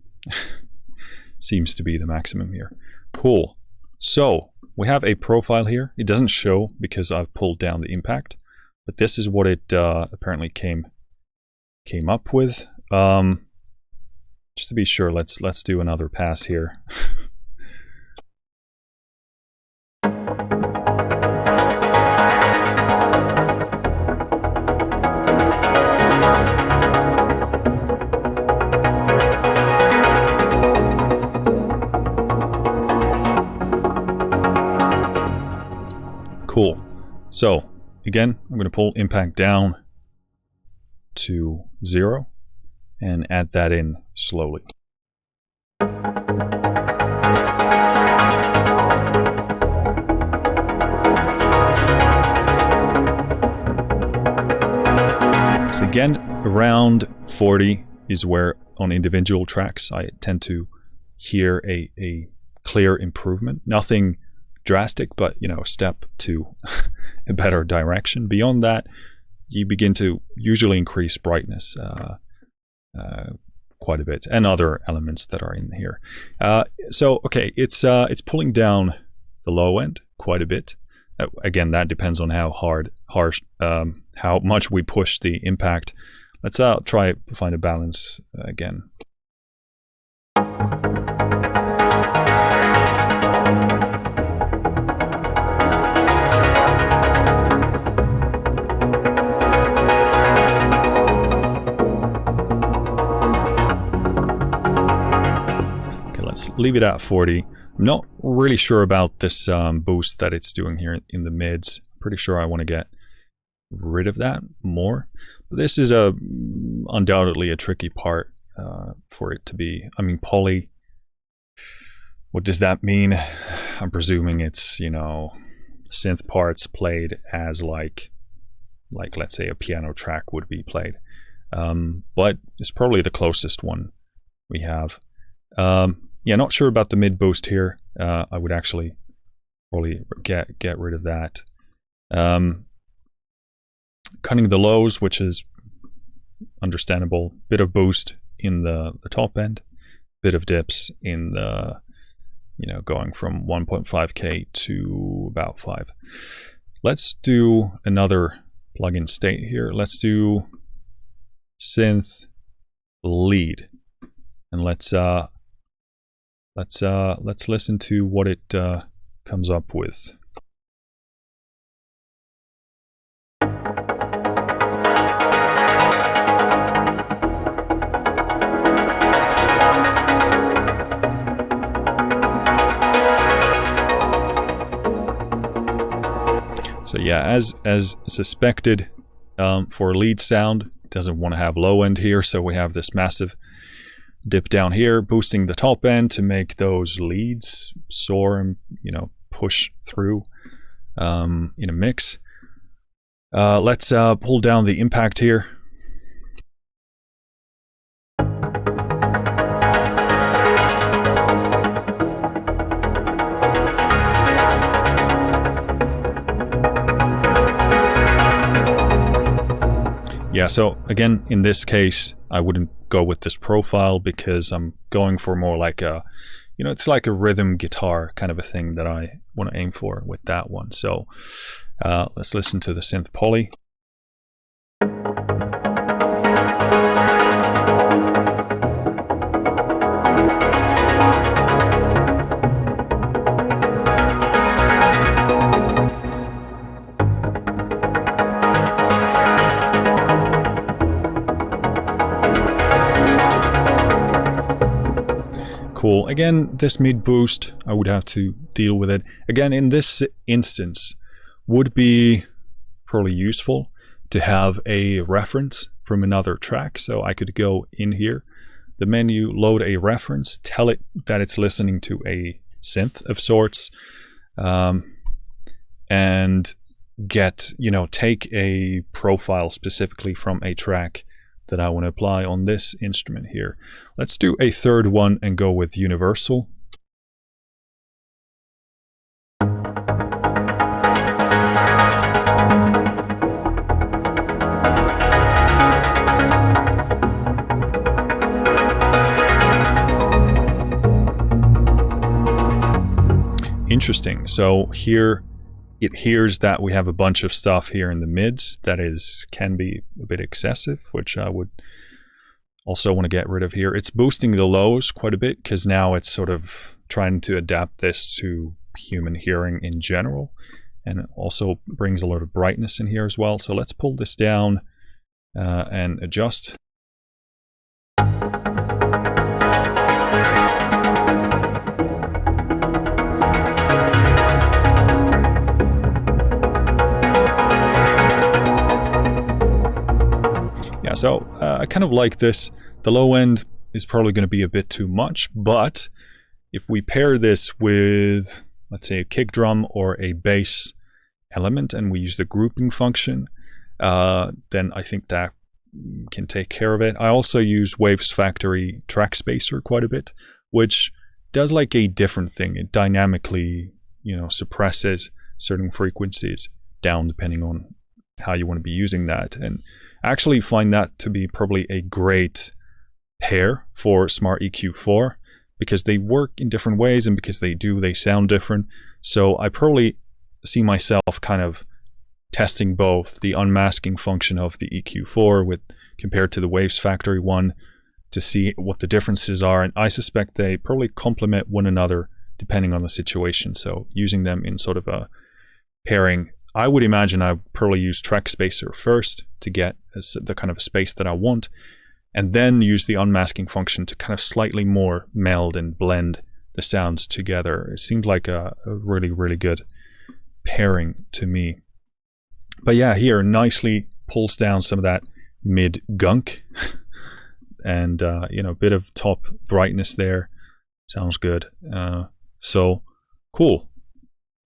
seems to be the maximum here. Cool. So, we have a profile here. It doesn't show because I've pulled down the impact, but this is what it apparently came up with. Just to be sure, let's do another pass here. Cool. So again, I'm going to pull impact down to 0 and add that in slowly. So again, around 40 is where on individual tracks I tend to hear a clear improvement. Nothing drastic, but you know, a step to a better direction. Beyond that, you begin to usually increase brightness quite a bit, and other elements that are in here. So okay, it's pulling down the low end quite a bit. Again, that depends on how how much we push the impact. Let's try to find a balance again. Let's leave it at 40. I'm not really sure about this boost that it's doing here in the mids. Pretty sure I want to get rid of that more. But this is undoubtedly a tricky part for it to be. I mean, poly, what does that mean? I'm presuming it's, you know, synth parts played as like let's say a piano track would be played. But it's probably the closest one we have. Yeah, not sure about the mid boost here. I would actually probably get rid of that. Cutting the lows, which is understandable. Bit of boost in the top end. Bit of dips in the, you know, going from 1.5K to about 5. Let's do another plugin state here. Let's do Synth Lead, and let's listen to what it comes up with. So yeah, as suspected, for a lead sound, it doesn't want to have low end here, so we have this massive dip down here, boosting the top end to make those leads soar and, you know, push through in a mix. Let's pull down the impact here. Yeah, so again, in this case, I wouldn't go with this profile because I'm going for more like a, you know, it's like a rhythm guitar kind of a thing that I want to aim for with that one. So let's listen to the Synth Poly. cool. Again, this mid boost, I would have to deal with it. Again, in this instance, would be probably useful to have a reference from another track. So I could go in here, the menu, load a reference, tell it that it's listening to a synth of sorts, and get, take a profile specifically from a track that I want to apply on this instrument here. Let's do a third one and go with universal. Interesting. So here it hears that we have a bunch of stuff here in the mids that can be a bit excessive, which I would also want to get rid of here. It's boosting the lows quite a bit because now it's sort of trying to adapt this to human hearing in general, and it also brings a lot of brightness in here as well. So let's pull this down and adjust. So I kind of like this. The low end is probably going to be a bit too much, but if we pair this with, let's say, a kick drum or a bass element, and we use the grouping function, then I think that can take care of it. I also use Waves Factory Track Spacer quite a bit, which does like a different thing. It dynamically, suppresses certain frequencies down depending on how you want to be using that. And I actually find that to be probably a great pair for Smart EQ4 because they work in different ways, and because they sound different. So I probably see myself kind of testing both the unmasking function of the EQ4 compared to the Waves Factory one to see what the differences are. And I suspect they probably complement one another depending on the situation. So using them in sort of a pairing, I would imagine I would probably use Track Spacer first to get the kind of space that I want, and then use the unmasking function to kind of slightly more meld and blend the sounds together. It seems like a really, really good pairing to me. But yeah, here nicely pulls down some of that mid gunk and a bit of top brightness there. Sounds good. So cool.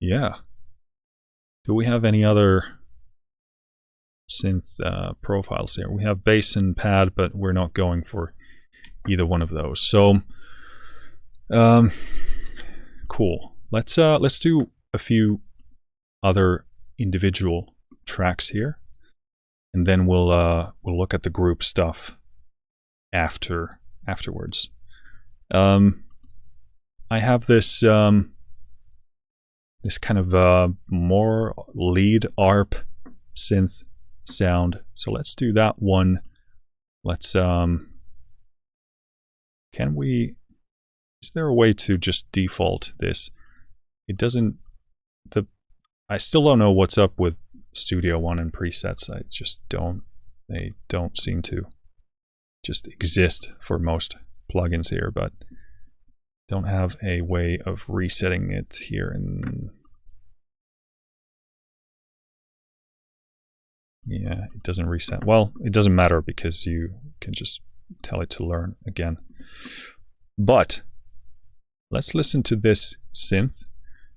Yeah. Do we have any other synth profiles here? We have bass and pad, but we're not going for either one of those. So cool. Let's do a few other individual tracks here, and then we'll look at the group stuff afterwards. I have this this kind of more lead ARP synth sound. So let's do that one. Let's is there a way to just default this? It doesn't, I still don't know what's up with Studio One and presets. They don't seem to just exist for most plugins here, but don't have a way of resetting it here. And yeah, it doesn't reset. Well, it doesn't matter because you can just tell it to learn again. But let's listen to this synth.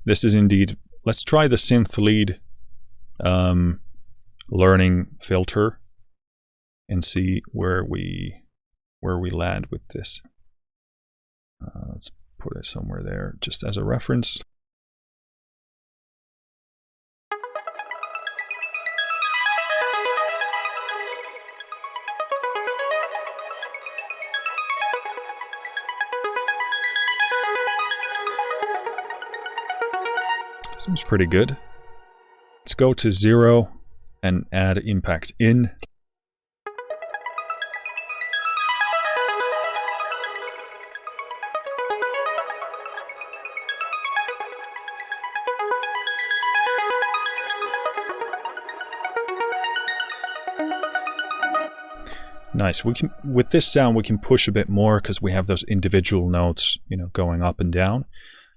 This is indeed, let's try the Synth Lead learning filter and see where we land with this. Let's put it somewhere there just as a reference. Seems pretty good. Let's go to 0 and add impact in. Nice. We can, with this sound, we can push a bit more because we have those individual notes, you know, going up and down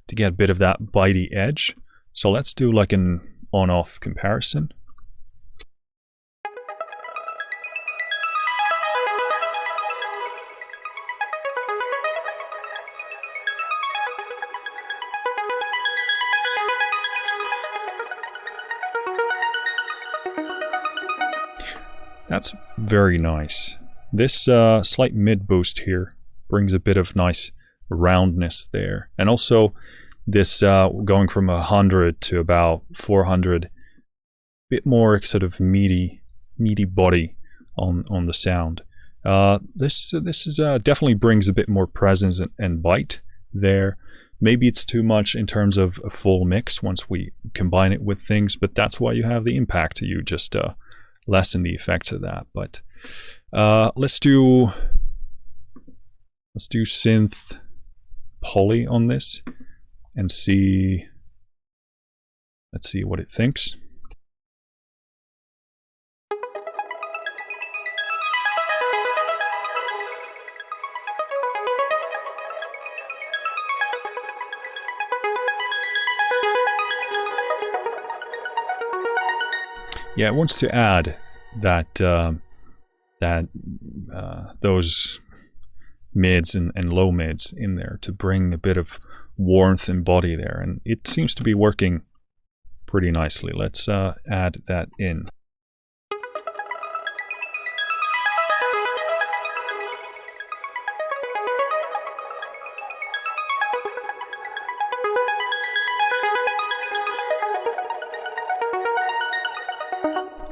to get a bit of that bitey edge. So let's do like an on-off comparison. That's very nice. This slight mid boost here brings a bit of nice roundness there. And also this going from 100 to about 400, bit more sort of meaty body on the sound. This is definitely brings a bit more presence and bite there. Maybe it's too much in terms of a full mix once we combine it with things, but that's why you have the impact. You just lessen the effects of that. But let's do Synth Poly on this and see. Let's see what it thinks. Yeah, it wants to add that those mids and low mids in there to bring a bit of warmth and body there, and it seems to be working pretty nicely. Let's add that in.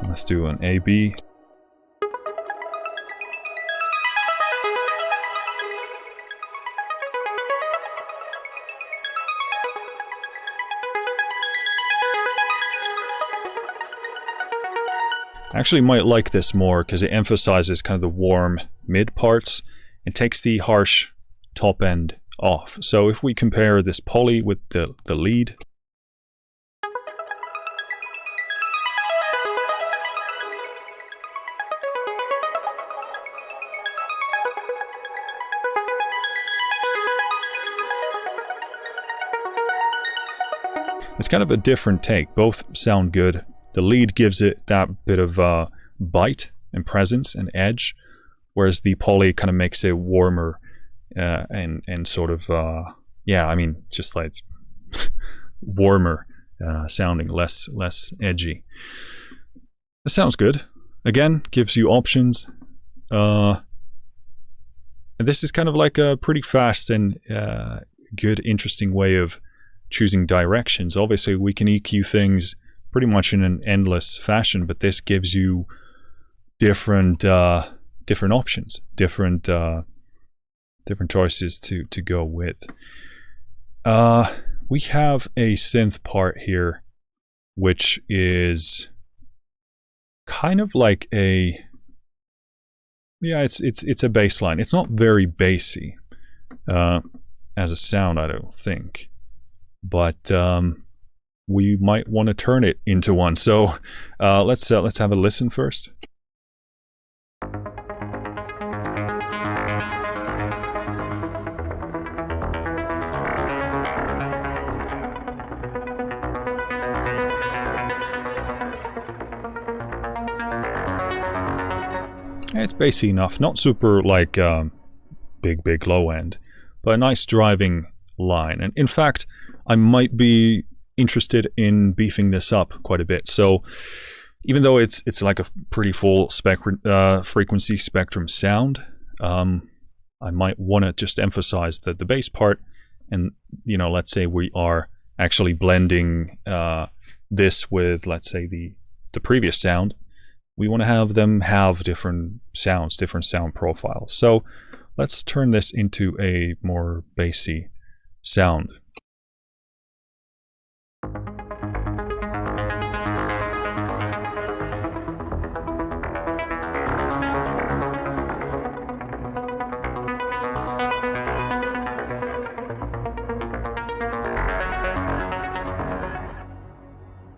Let's do an A-B. I actually might like this more because it emphasizes kind of the warm mid parts and takes the harsh top end off. So if we compare this poly with the lead, it's kind of a different take. Both sound good. The lead gives it that bit of bite and presence and edge, whereas the poly kind of makes it warmer and sort of yeah, I mean, just like warmer sounding, less edgy. This sounds good. Again, gives you options. And this is kind of like a pretty fast and good, interesting way of choosing directions. Obviously, we can EQ things pretty much in an endless fashion, but this gives you different options, different choices to go with. We have a synth part here, which is kind of like a, yeah, it's a bass line. It's not very bassy as a sound, I don't think, but we might want to turn it into one. So let's have a listen first. It's bassy enough, not super like big low end, but a nice driving line. And in fact, I might be interested in beefing this up quite a bit. So even though it's like a pretty full frequency spectrum sound, I might want to just emphasize the bass part. And, you know, let's say we are actually blending this with, let's say, the previous sound. We want to have them have different sounds, different sound profiles. So let's turn this into a more bassy sound.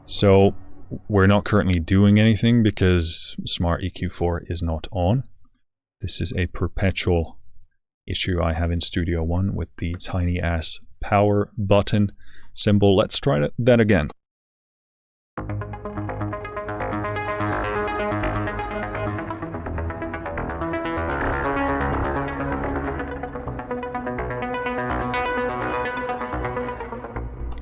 So we're not currently doing anything because Smart EQ4 is not on. This is a perpetual issue I have in Studio One with the tiny ass power button symbol. Let's try that again.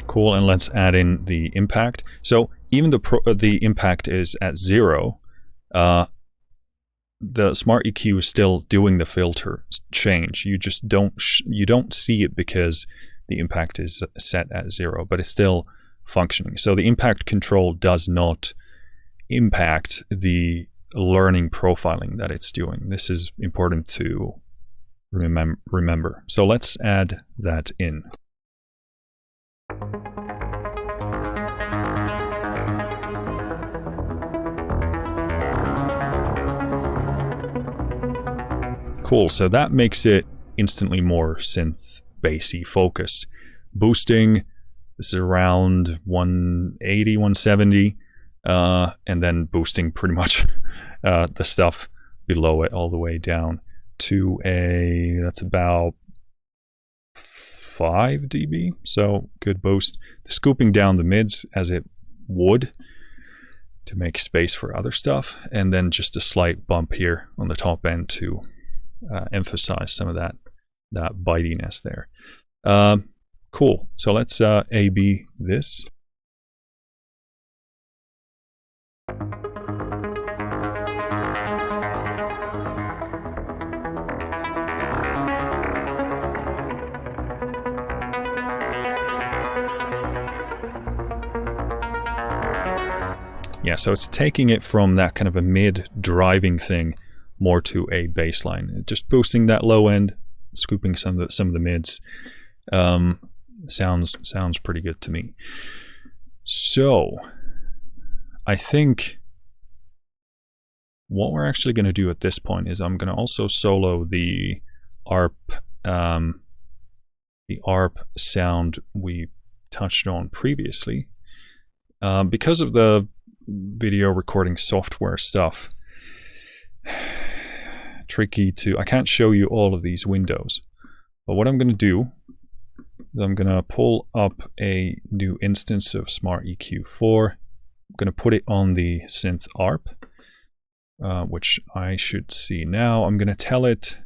Cool, and let's add in the impact. So even the impact is at 0, the Smart EQ is still doing the filter change. You just don't see it because the impact is set at 0, but it's still functioning. So the impact control does not impact the learning profiling that it's doing. This is important to remember. So let's add that in. Cool, so that makes it instantly more synth bassy focused. Boosting, this is around 180, 170, and then boosting pretty much the stuff below it all the way down to that's about 5 dB, so good boost. Scooping down the mids as it would to make space for other stuff, and then just a slight bump here on the top end to emphasize some of that bitiness there. Cool, so let's A/B this. Yeah, so it's taking it from that kind of a mid driving thing more to a bass line. Just boosting that low end, scooping some of the mids. Sounds pretty good to me. So I think what we're actually going to do at this point is I'm going to also solo the ARP sound we touched on previously. Because of the video recording software stuff, I can't show you all of these windows, but what I'm going to do is I'm going to pull up a new instance of Smart EQ4. I'm going to put it on the synth ARP, which I should see now. I'm going to tell it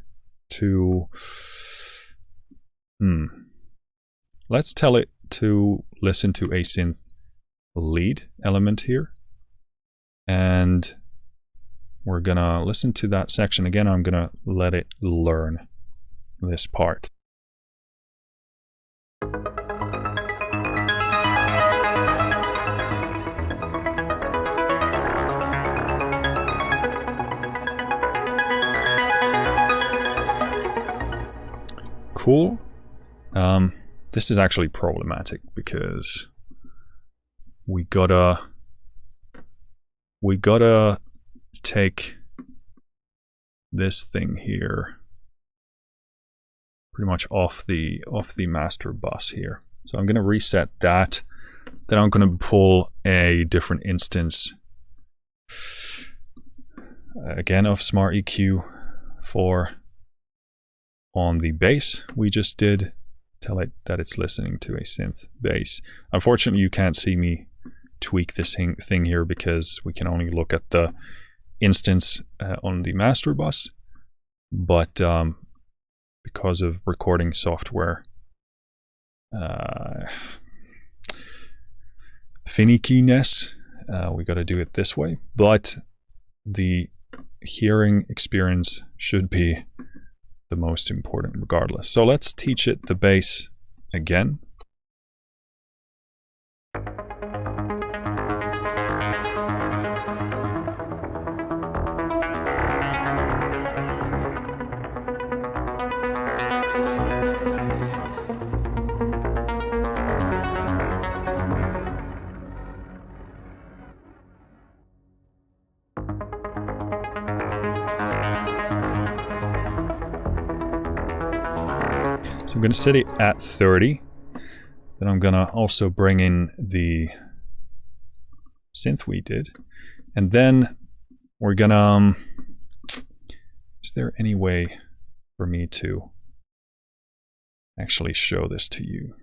to let's tell it to listen to a synth lead element here, and we're gonna listen to that section again. I'm gonna let it learn this part. Cool. This is actually problematic because we gotta take this thing here pretty much off the master bus here. So I'm going to reset that. Then I'm going to pull a different instance again of Smart EQ4 on the bass we just did. Tell it that it's listening to a synth bass. Unfortunately, you can't see me tweak this thing here because we can only look at the instance on the master bus, but because of recording software finickiness, we got to do it this way, but the hearing experience should be the most important regardless. So let's teach it the bass again. So I'm going to set it at 30. Then I'm going to also bring in the synth we did. And then we're going to Is there any way for me to actually show this to you?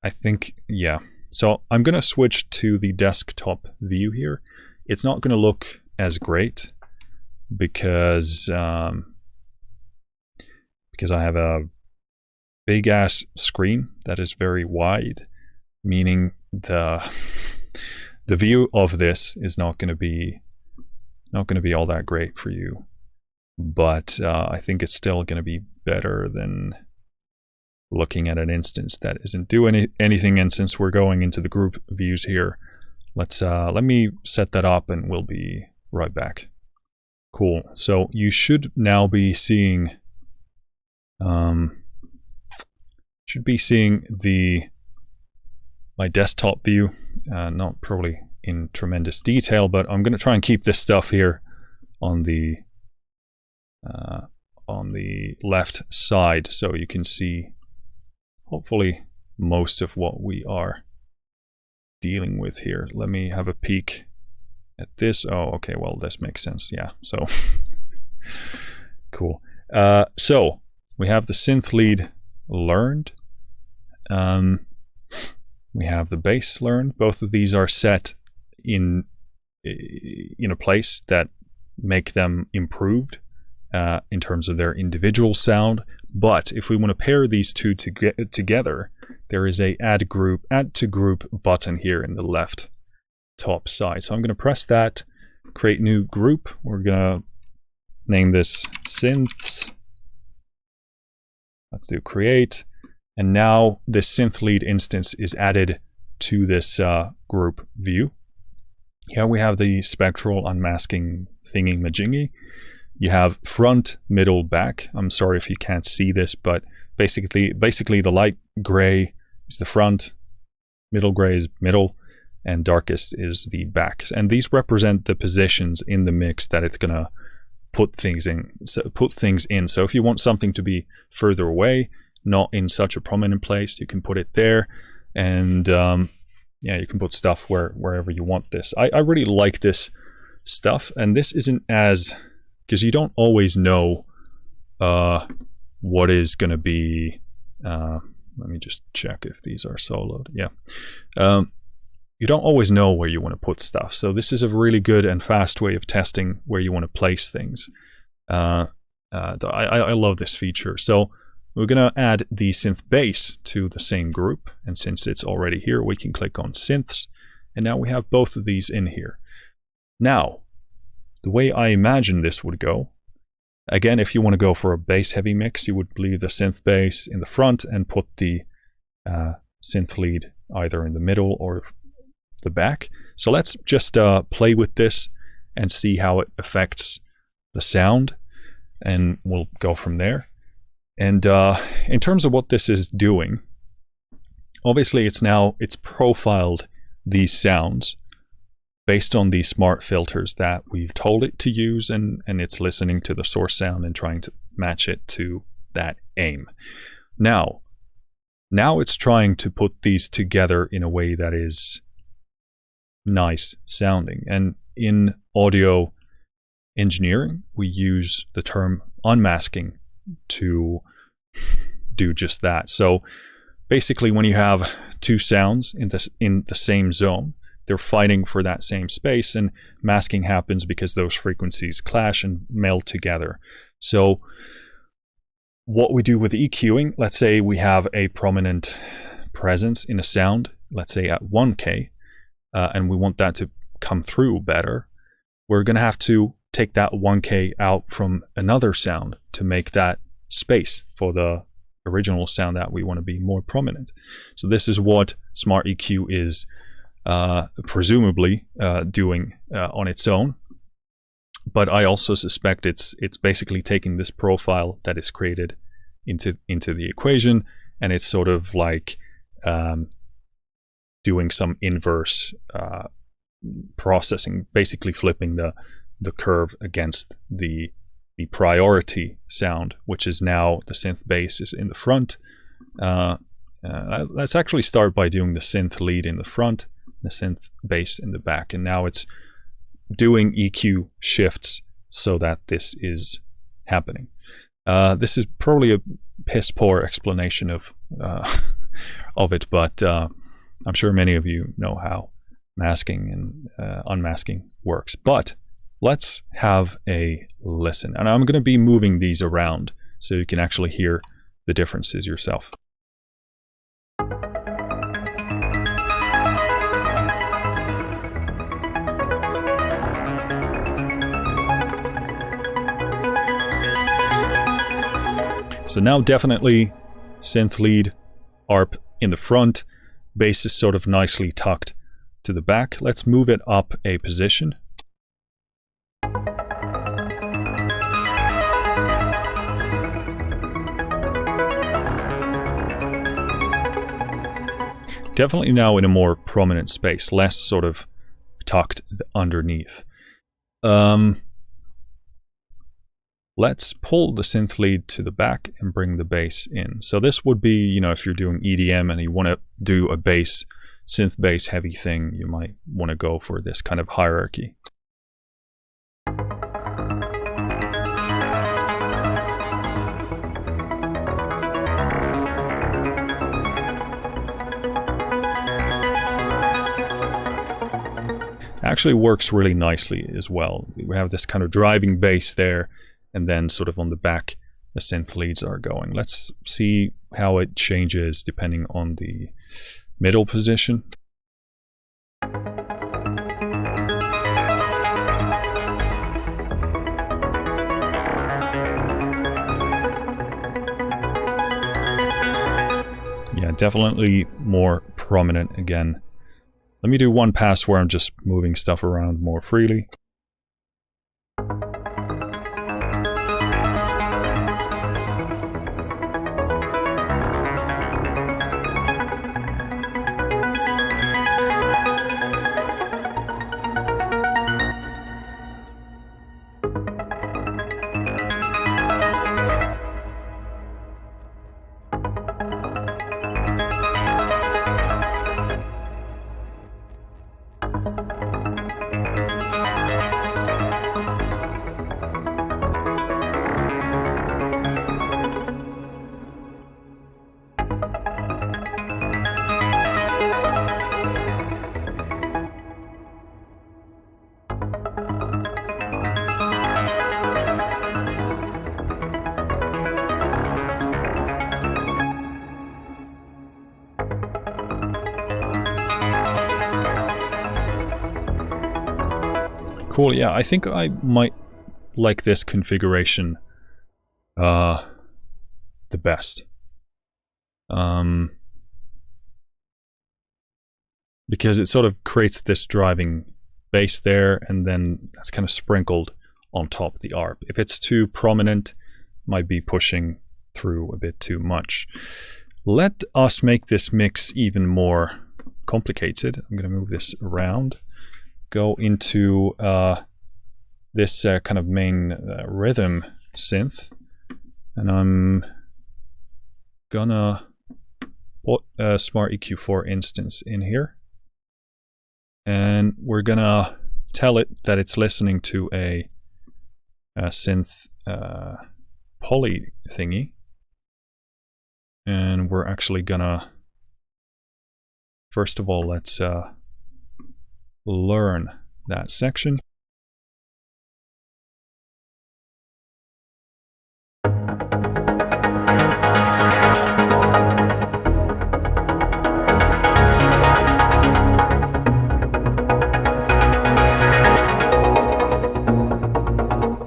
I think, yeah. So I'm going to switch to the desktop view here. It's not going to look as great because I have a big ass screen that is very wide, meaning the view of this is not going to be all that great for you. But I think it's still going to be better than looking at an instance that isn't doing anything. And since we're going into the group views here, let me set that up and we'll be right back. Cool. So you should now be seeing my desktop view, not probably in tremendous detail, but I'm going to try and keep this stuff here on the left side so you can see hopefully most of what we are dealing with here. Let me have a peek at this. Oh, okay, well, this makes sense. Yeah, so cool. So we have the Synth Lead learned. We have the bass learned. Both of these are set in a place that make them improved in terms of their individual sound. But if we want to pair these two together, there is a add to group button here in the left top side. So I'm going to press that, create new group. We're going to name this synths. Let's do create. And now this Synth Lead instance is added to this group view. Here we have the spectral unmasking thingy-majingy. You have front, middle, back. I'm sorry if you can't see this, but basically the light gray is the front, middle gray is middle, and darkest is the back. And these represent the positions in the mix that it's gonna put things in. So if you want something to be further away, not in such a prominent place, you can put it there, and yeah, you can put stuff wherever you want this. I really like this stuff, and this isn't as, because you don't always know what is going to be, let me just check if these are soloed. Yeah. You don't always know where you want to put stuff. So this is a really good and fast way of testing where you want to place things. I love this feature. So we're going to add the Synth Bass to the same group. And since it's already here, we can click on Synths. And now we have both of these in here. Now, the way I imagine this would go, again, if you want to go for a bass heavy mix, you would leave the Synth Bass in the front and put the Synth Lead either in the middle or the back. So let's just play with this and see how it affects the sound, and we'll go from there. And in terms of what this is doing, obviously it's profiled these sounds based on the smart filters that we've told it to use, and it's listening to the source sound and trying to match it to that aim. Now it's trying to put these together in a way that is nice sounding. And in audio engineering, we use the term unmasking to do just that. So basically, when you have two sounds in the same zone, they're fighting for that same space, and masking happens because those frequencies clash and meld together. So what we do with EQing, let's say we have a prominent presence in a sound, let's say at 1K, and we want that to come through better, we're going to have to take that 1K out from another sound to make that space for the original sound that we want to be more prominent. So this is what Smart EQ is presumably doing on its own. But I also suspect it's basically taking this profile that is created into the equation, and it's sort of like doing some inverse processing, basically flipping the curve against the priority sound, which is now the synth bass is in the front. Let's actually start by doing the synth lead in the front. the synth bass in the back, and now it's doing EQ shifts so that this is happening. This is probably a piss poor explanation of it, but I'm sure many of you know how masking and unmasking works. But let's have a listen, and I'm going to be moving these around so you can actually hear the differences yourself. So now definitely synth lead, ARP in the front, bass is sort of nicely tucked to the back. Let's move it up a position. Definitely now in a more prominent space, less sort of tucked underneath. Let's pull the synth lead to the back and bring the bass in. So this would be, you know, if you're doing EDM and you want to do a bass, synth bass heavy thing, you might want to go for this kind of hierarchy. Actually works really nicely as well. We have this kind of driving bass there, and then sort of on the back the synth leads are going. Let's see how it changes depending on the middle position. Yeah, definitely more prominent again. Let me do one pass where I'm just moving stuff around more freely. Cool, yeah, I think I might like this configuration the best. Because it sort of creates this driving bass there, and then that's kind of sprinkled on top of the ARP. If it's too prominent, might be pushing through a bit too much. Let us make this mix even more complicated. I'm going to move this around. Go into this kind of main rhythm synth, and I'm gonna put a Smart EQ4 instance in here, and we're gonna tell it that it's listening to a synth poly thingy, and we're actually gonna, first of all, let's learn that section.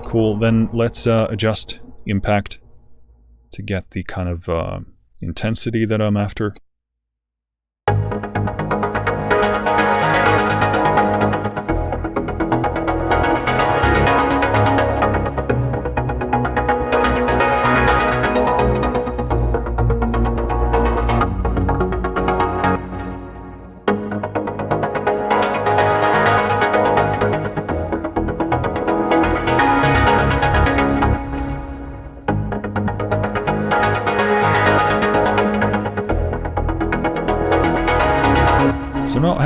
Cool, then let's adjust impact to get the kind of intensity that I'm after.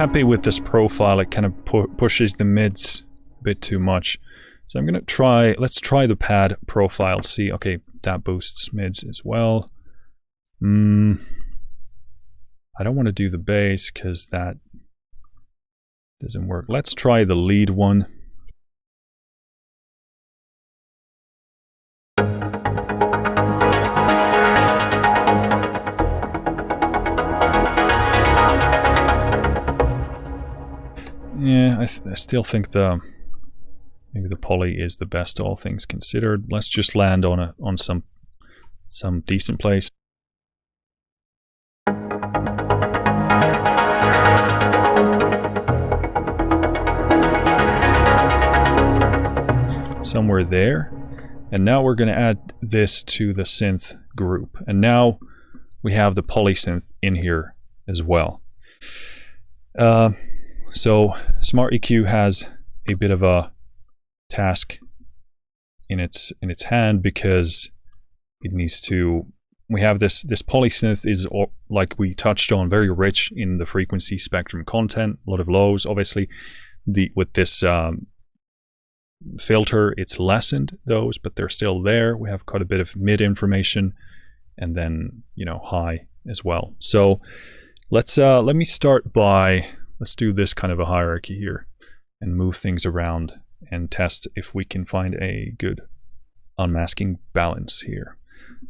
happy with this profile. It kind of pushes the mids a bit too much. So I'm gonna try, let's try the pad profile, see, okay, that boosts mids as well. I don't want to do the bass because that doesn't work. Let's try the lead one. Yeah, I still think maybe the poly is the best, all things considered. Let's just land on some decent place. Somewhere there. And now we're going to add this to the synth group. And now we have the polysynth in here as well. So Smart EQ has a bit of a task in its hand, because it needs to, we have this polysynth is, like we touched on, very rich in the frequency spectrum content, a lot of lows obviously. With this filter, it's lessened those, but they're still there. We have quite a bit of mid information, and then, you know, high as well. So let's let me start by, let's do this kind of a hierarchy here and move things around and test if we can find a good unmasking balance here.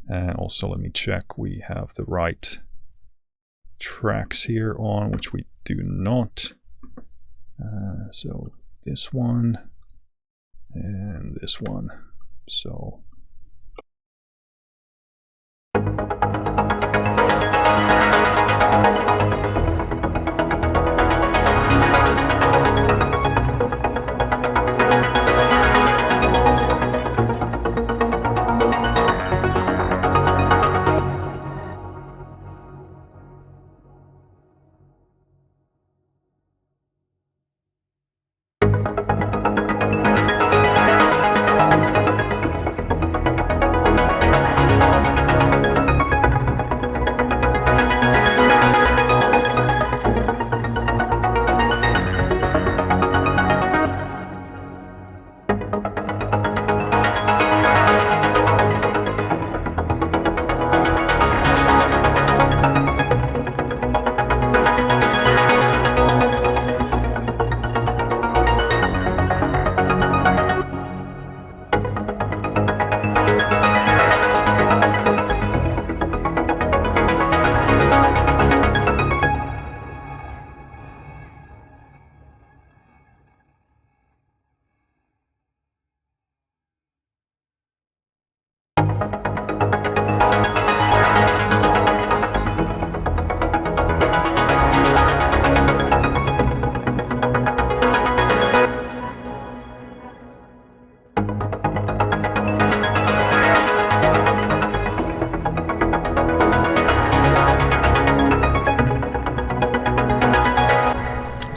And also let me check we have the right tracks here on, which we do not. So this one and this one. So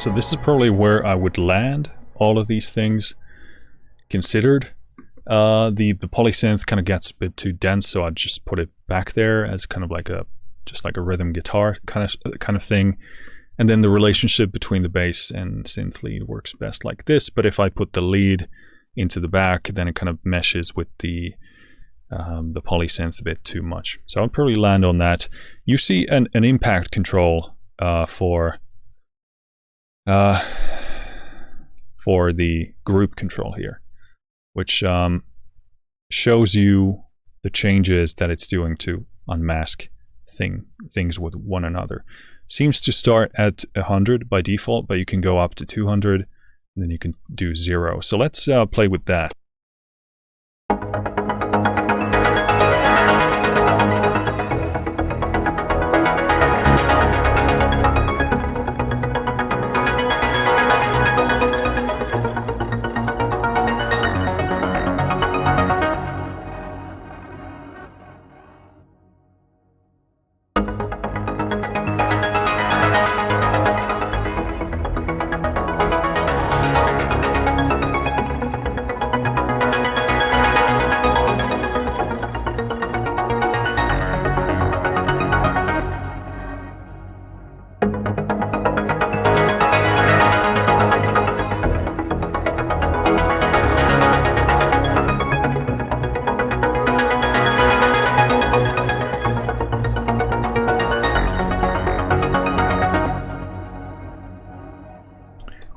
So this is probably where I would land all of these things considered. The polysynth kind of gets a bit too dense, so I'd just put it back there as kind of like just like a rhythm guitar kind of thing. And then the relationship between the bass and synth lead works best like this. But if I put the lead into the back, then it kind of meshes with the polysynth a bit too much. So I'll probably land on that. You see an impact control for the group control here, which shows you the changes that it's doing to unmask things with one another. Seems to start at 100 by default, but you can go up to 200, and then you can do 0. So let's play with that.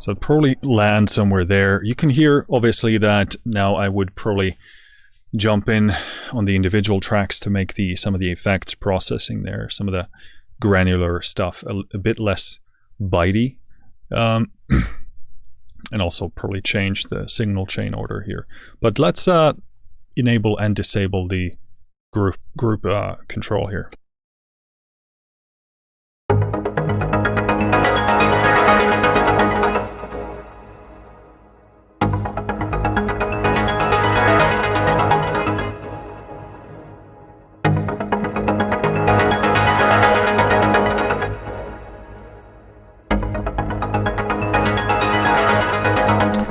So I'd probably land somewhere there. You can hear, obviously, that now I would probably jump in on the individual tracks to make some of the effects processing there, some of the granular stuff a bit less bitey, and also probably change the signal chain order here. But let's enable and disable the group control here.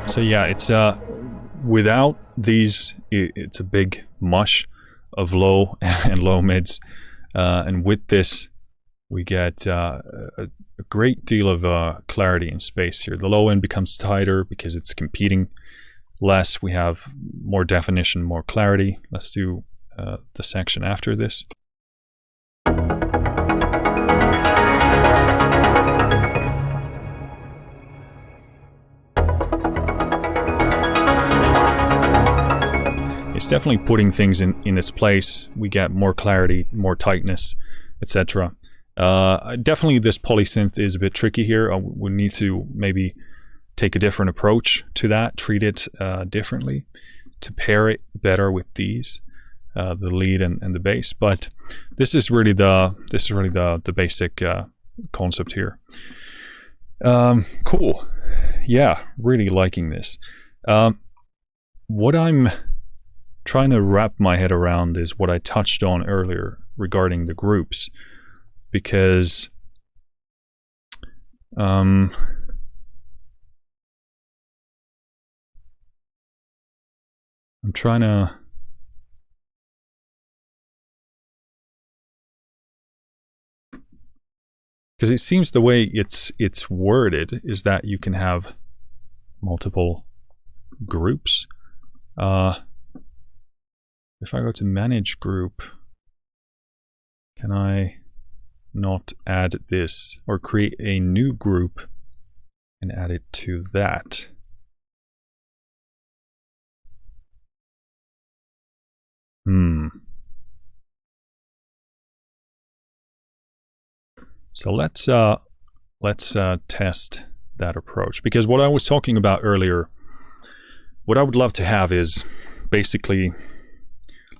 So yeah, it's without these, it's a big mush of low and low mids, and with this, we get a great deal of clarity and space here. The low end becomes tighter because it's competing less. We have more definition, more clarity. Let's do the section after this. It's definitely putting things in its place. We get more clarity, more tightness, etc. Definitely this polysynth is a bit tricky here. We need to maybe take a different approach to that, treat it differently to pair it better with these, the lead and the bass. But this is really the basic concept here. Cool. Yeah, really liking this. What I'm trying to wrap my head around is what I touched on earlier regarding the groups, because I'm trying to because it seems the way it's worded is that you can have multiple groups. If I go to manage group, can I not add this or create a new group and add it to that? So let's test that approach, because what I was talking about earlier, what I would love to have is basically,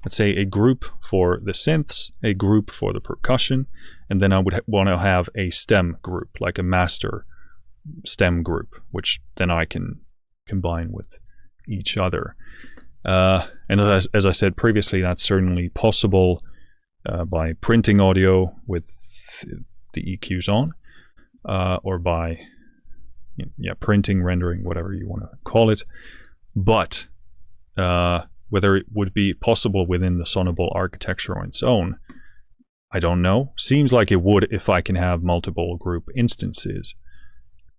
let's say, a group for the synths, a group for the percussion, and then I would want to have a stem group, like a master stem group, which then I can combine with each other. And as I said previously, that's certainly possible by printing audio with the EQs on, or by printing, rendering, whatever you want to call it. But whether it would be possible within the Sonible architecture on its own, I don't know. Seems like it would if I can have multiple group instances.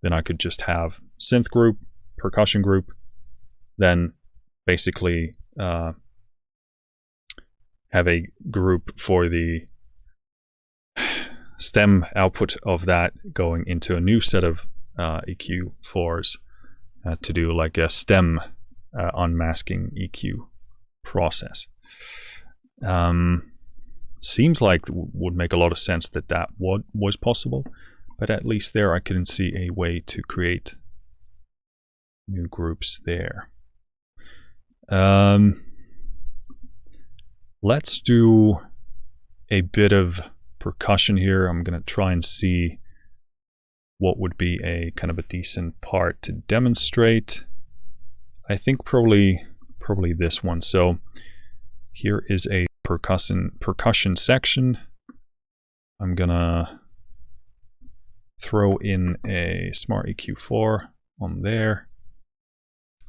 Then I could just have synth group, percussion group, then basically have a group for the stem output of that going into a new set of EQ4s to do like a stem unmasking EQ process. Seems like would make a lot of sense that was possible, but at least there I couldn't see a way to create new groups there. Let's do a bit of percussion here. I'm gonna try and see what would be a kind of a decent part to demonstrate. I think probably this one. So here is a percussion section. I'm gonna throw in a Smart EQ4 on there.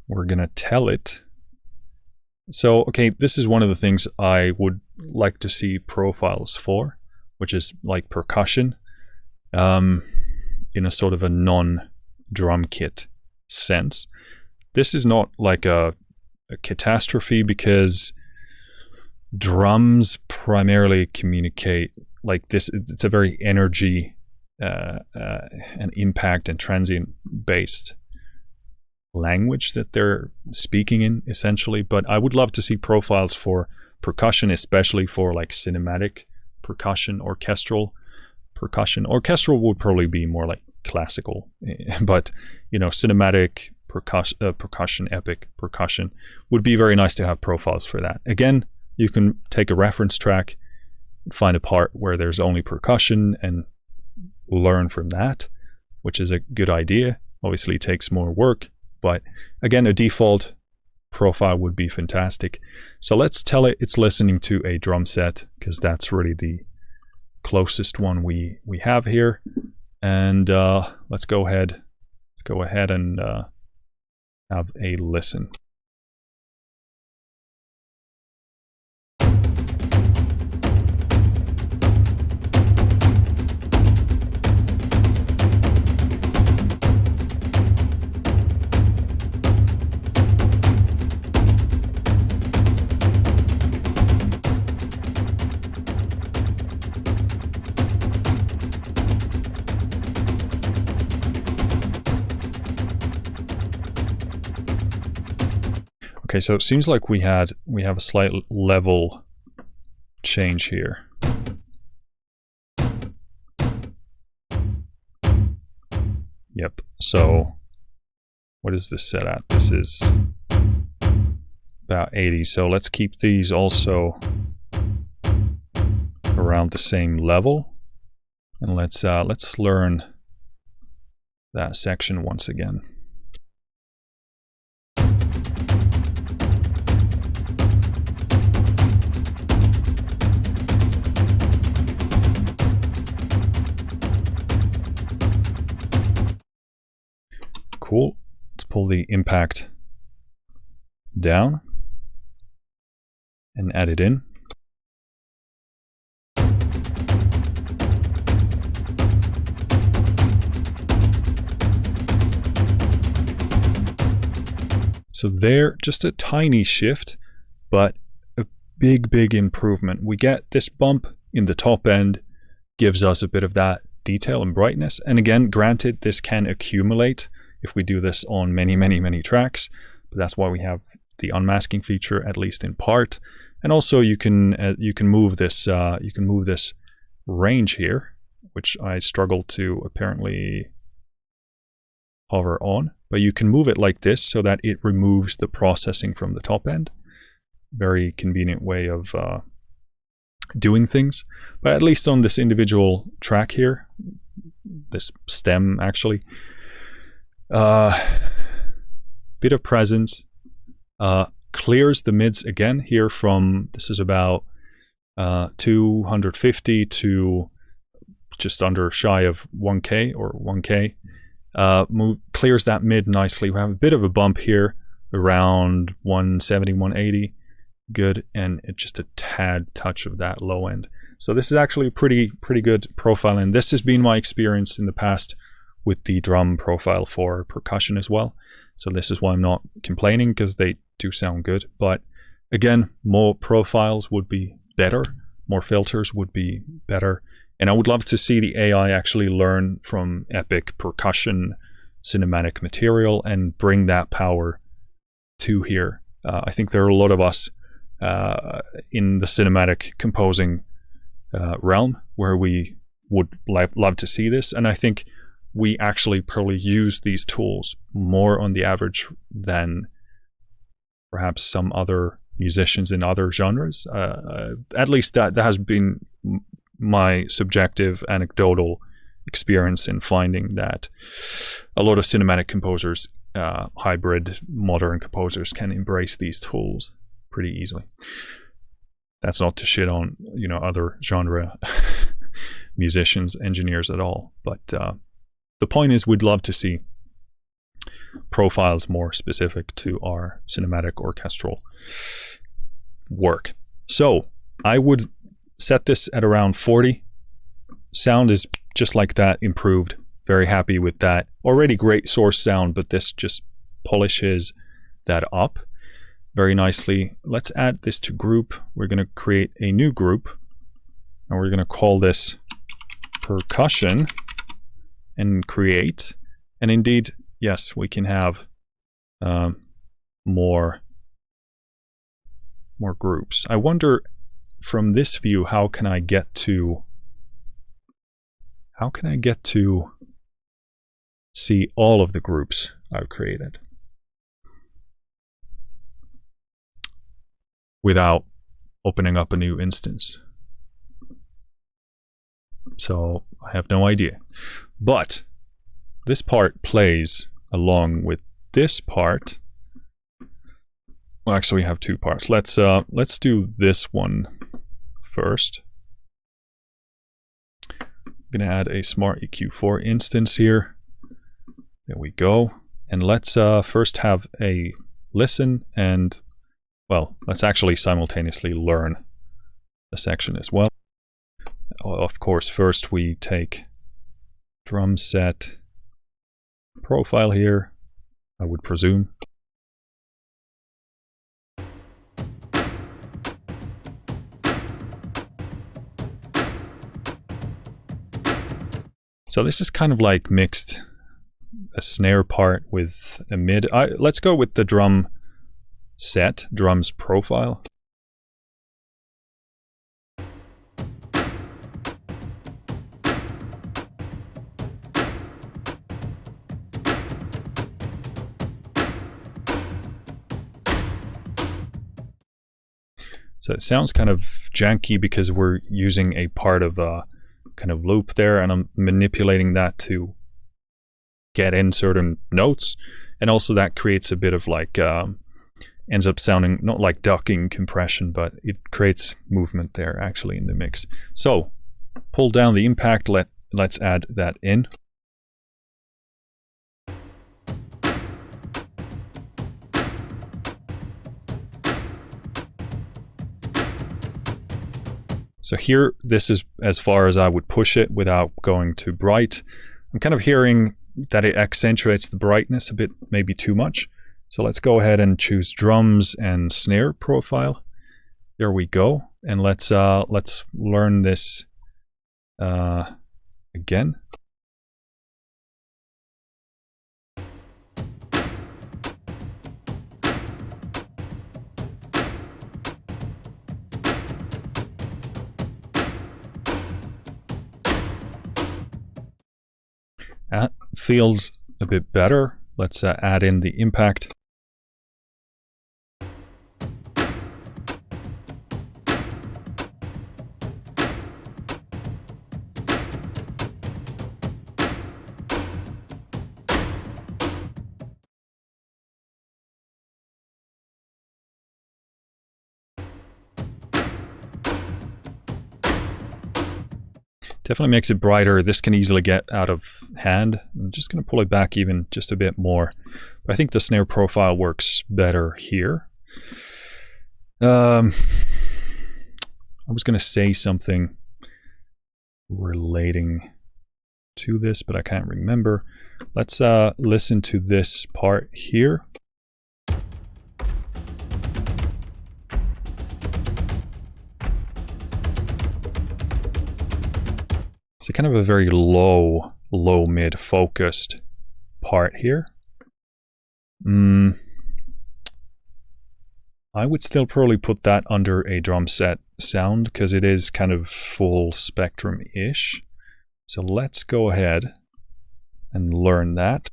We're gonna tell it. So, okay, this is one of the things I would like to see profiles for, which is like percussion in a sort of a non-drum kit sense. This is not like a catastrophe, because drums primarily communicate like this. It's a very energy and impact and transient based language that they're speaking in, essentially. But I would love to see profiles for percussion, especially for like cinematic percussion, orchestral percussion. Orchestral would probably be more like classical, but you know, cinematic percussion, epic percussion would be very nice to have profiles for that. Again, you can take a reference track, find a part where there's only percussion and learn from that, which is a good idea. Obviously it takes more work, but again, a default profile would be fantastic. So let's tell it it's listening to a drum set, because that's really the closest one we have here. And let's go ahead and have a listen. Okay, so it seems like we have a slight level change here. Yep, so what is this set at? This is about 80, so let's keep these also around the same level. And let's learn that section once again. Cool. Let's pull the impact down and add it in. So there, just a tiny shift, but a big improvement. We get this bump in the top end, gives us a bit of that detail and brightness. And again, granted, this can accumulate if we do this on many tracks, but that's why we have the unmasking feature, at least in part. And also you can move this range here, which I struggle to apparently hover on, but you can move it like this so that it removes the processing from the top end. Very convenient way of doing things. But at least on this individual track here, this stem actually, bit of presence, clears the mids again here from, this is about 250 to just under shy of 1K or 1K. Clears that mid nicely. We have a bit of a bump here around 170, 180. Good, and it's just a tad touch of that low end. So this is actually a pretty good profile, and this has been my experience in the past with the drum profile for percussion as well. So this is why I'm not complaining, because they do sound good. But again, more profiles would be better, more filters would be better. And I would love to see the AI actually learn from epic percussion cinematic material and bring that power to here. I think there are a lot of us in the cinematic composing realm where we would love to see this. And I think we actually probably use these tools more on the average than perhaps some other musicians in other genres. At least that has been my subjective anecdotal experience in finding that a lot of cinematic composers, hybrid modern composers, can embrace these tools pretty easily. That's not to shit on, you know, other genre musicians, engineers at all, but the point is, we'd love to see profiles more specific to our cinematic orchestral work. So I would set this at around 40. Sound is just like that, improved. Very happy with that. Already great source sound, but this just polishes that up very nicely. Let's add this to group. We're going to create a new group, and we're going to call this percussion and create. And indeed, yes, we can have more groups. I wonder from this view, how can I get to see all of the groups I've created without opening up a new instance? So I have no idea. But this part plays along with this part. Well, actually we have two parts. Let's do this one first. I'm gonna add a Smart EQ4 instance here. There we go. And let's first have a listen and, well, let's actually simultaneously learn the section as well. Of course, first we take drum set profile here, I would presume. So this is kind of like mixed a snare part with a mid. Let's go with the drum set, drums profile. So it sounds kind of janky because we're using a part of a kind of loop there, and I'm manipulating that to get in certain notes, and also that creates a bit of like ends up sounding not like ducking compression, but it creates movement there actually in the mix. So pull down the impact, let's add that in. So here, this is as far as I would push it without going too bright. I'm kind of hearing that it accentuates the brightness a bit, maybe too much. So let's go ahead and choose drums and snare profile. There we go. And let's learn this again. That feels a bit better. Let's add in the impact. Definitely makes it brighter. This can easily get out of hand. I'm just going to pull it back even just a bit more. But I think the snare profile works better here. I was going to say something relating to this, but I can't remember. Let's listen to this part here. So kind of a very low mid focused part here. I would still probably put that under a drum set sound because it is kind of full spectrum-ish. So let's go ahead and learn that.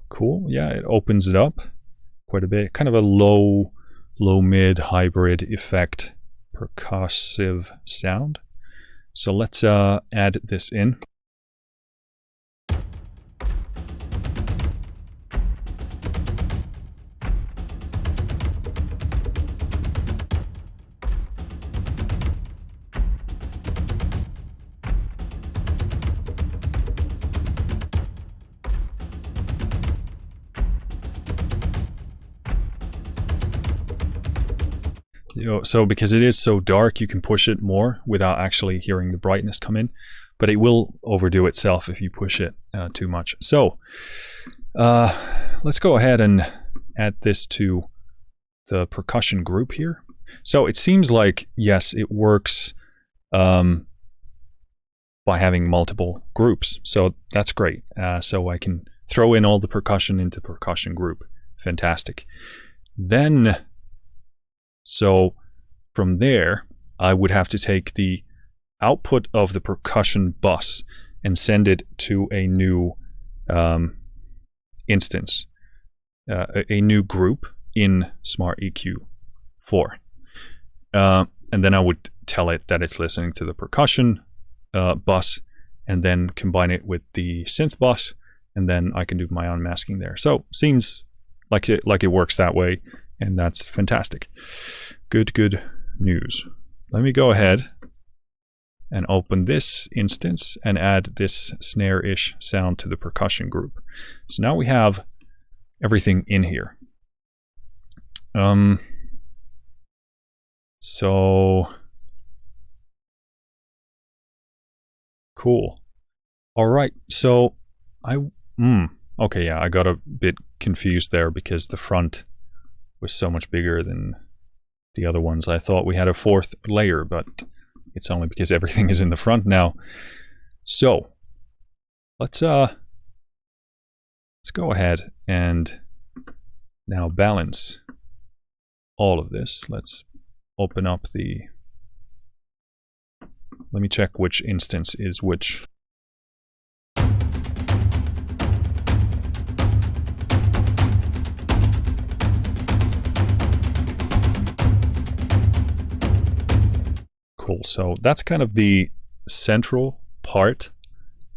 Cool. Yeah, it opens it up quite a bit. Kind of a low mid hybrid effect, percussive sound. So let's add this in. So because it is so dark, you can push it more without actually hearing the brightness come in, but it will overdo itself if you push it too much. So let's go ahead and add this to the percussion group here. So it seems like, yes, it works by having multiple groups. So that's great. So I can throw in all the percussion into percussion group. Fantastic. Then, so from there, I would have to take the output of the percussion bus and send it to a new instance, a new group in Smart EQ 4. And then I would tell it that it's listening to the percussion bus, and then combine it with the synth bus, and then I can do my unmasking there. So seems like it works that way, and that's fantastic. Good news. Let me go ahead and open this instance and add this snare-ish sound to the percussion group. So now we have everything in here. So cool. All right, so okay, yeah, I got a bit confused there because the front was so much bigger than the other ones. I thought we had a fourth layer, but it's only because everything is in the front now. So let's go ahead and now balance all of this. Let's open up let me check which instance is which. Cool, so that's kind of the central part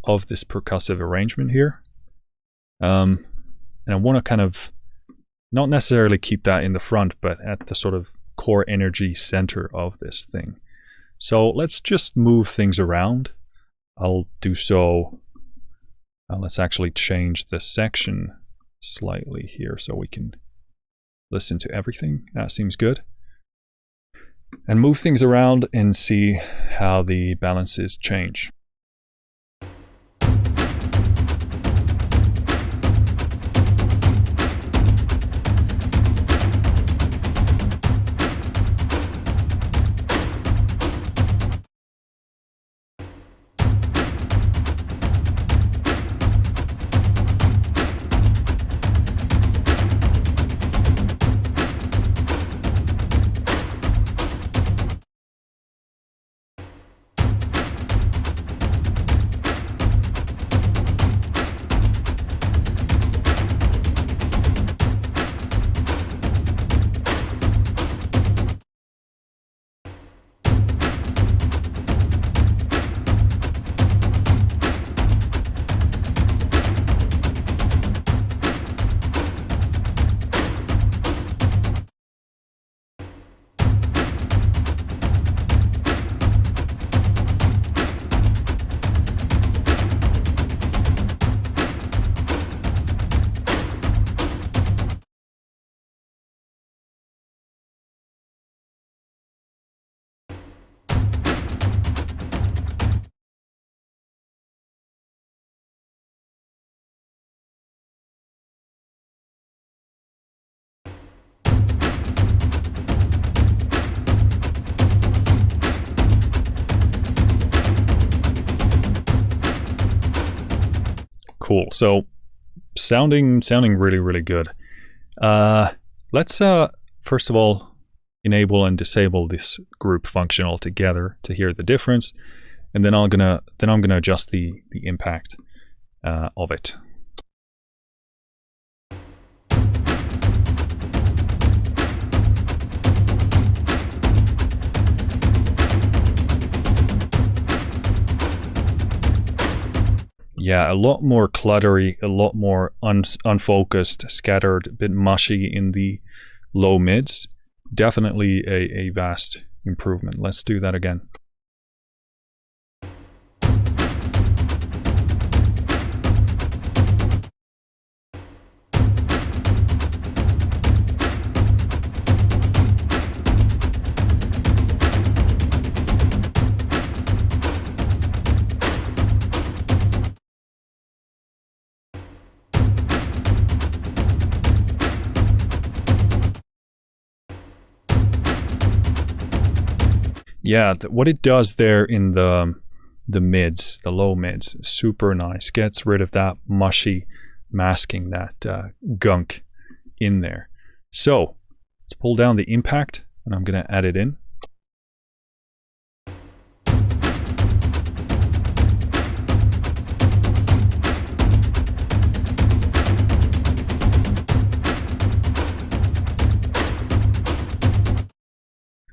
of this percussive arrangement here. And I want to kind of not necessarily keep that in the front, but at the sort of core energy center of this thing. So let's just move things around. I'll do so. Let's actually change the section slightly here so we can listen to everything. That seems good. And move things around and see how the balances change. Cool. So sounding really good. Let's first of all enable and disable this group function altogether to hear the difference, and then I'm gonna adjust the impact of it. Yeah, a lot more cluttery, a lot more unfocused, scattered, a bit mushy in the low mids. Definitely a vast improvement. Let's do that again. yeah, what it does there in the mids, the low mids, super nice. Gets rid of that mushy masking, that gunk in there. So let's pull down the impact, and I'm gonna add it in.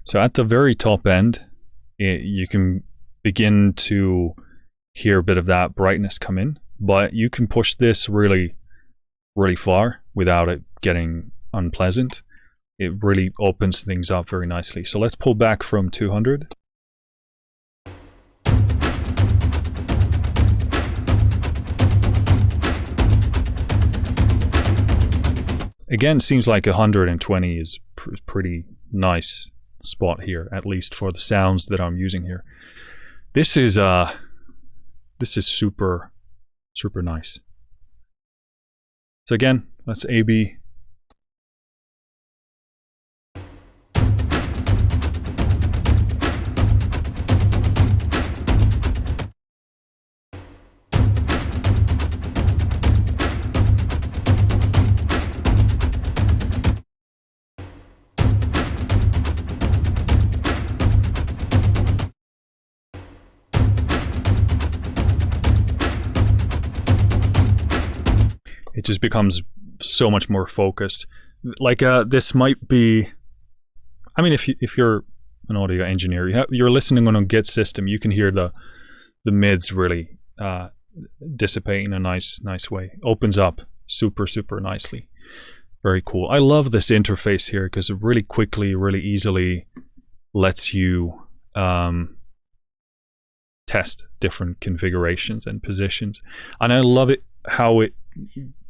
So at the very top end, you can begin to hear a bit of that brightness come in, but you can push this really, really far without it getting unpleasant. It really opens things up very nicely. So let's pull back from 200. Again, seems like 120 is pretty nice spot here, at least for the sounds that I'm using here. This is super nice. So again, let's A/B. It just becomes so much more focused. Like this might be, I mean, if you're an audio engineer, you're listening on a Git system, you can hear the mids really dissipate in a nice way. Opens up super nicely. Very cool. I love this interface here because it really quickly, really easily lets you test different configurations and positions. And I love it how it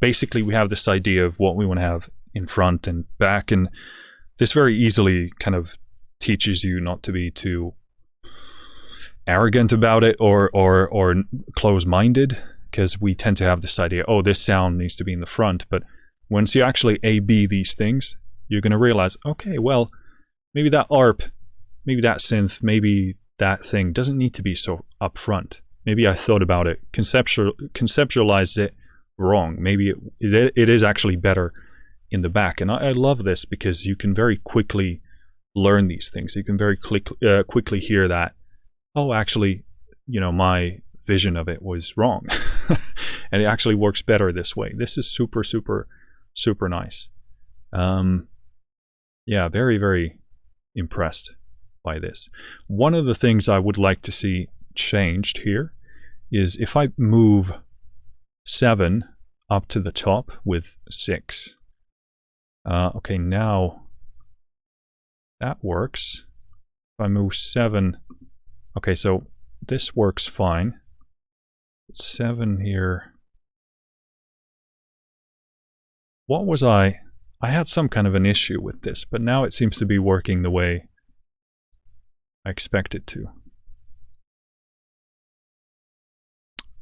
basically, we have this idea of what we want to have in front and back, and this very easily kind of teaches you not to be too arrogant about it or close-minded, because we tend to have this idea, oh, this sound needs to be in the front. But once you actually A/B these things, you're going to realize, okay, well, maybe that ARP, maybe that synth, maybe that thing doesn't need to be so up front. Maybe I thought about it, conceptualized it wrong. Maybe it is actually better in the back. And I love this because you can very quickly learn these things. You can very quickly hear that, oh, actually, you know, my vision of it was wrong. And it actually works better this way. This is super nice. Yeah, very impressed by this. One of the things I would like to see changed here is if I move 7 up to the top with 6. Okay, now that works. If I move 7, okay, so this works fine. 7 here. What was I had some kind of an issue with this, but now it seems to be working the way I expect it to.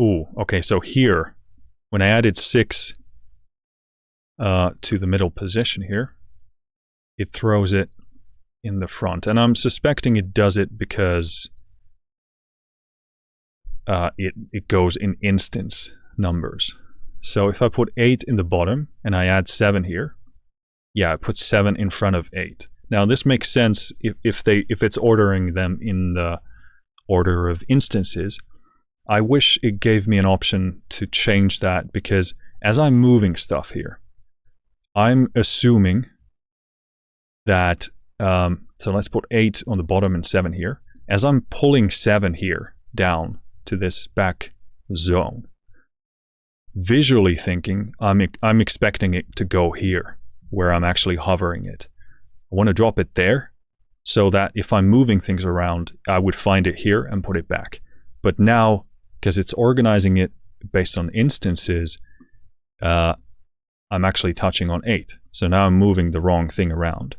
Ooh, okay, so here, when I added 6 to the middle position here, it throws it in the front. And I'm suspecting it does it because it goes in instance numbers. So if I put 8 in the bottom and I add 7 here, yeah, I put 7 in front of 8. Now this makes sense if it's ordering them in the order of instances. I wish it gave me an option to change that, because as I'm moving stuff here, I'm assuming that, so let's put 8 on the bottom and 7 here. As I'm pulling 7 here down to this back zone, visually thinking, I'm expecting it to go here, where I'm actually hovering it. I want to drop it there, so that if I'm moving things around, I would find it here and put it back. But now, because it's organizing it based on instances, I'm actually touching on 8. So now I'm moving the wrong thing around.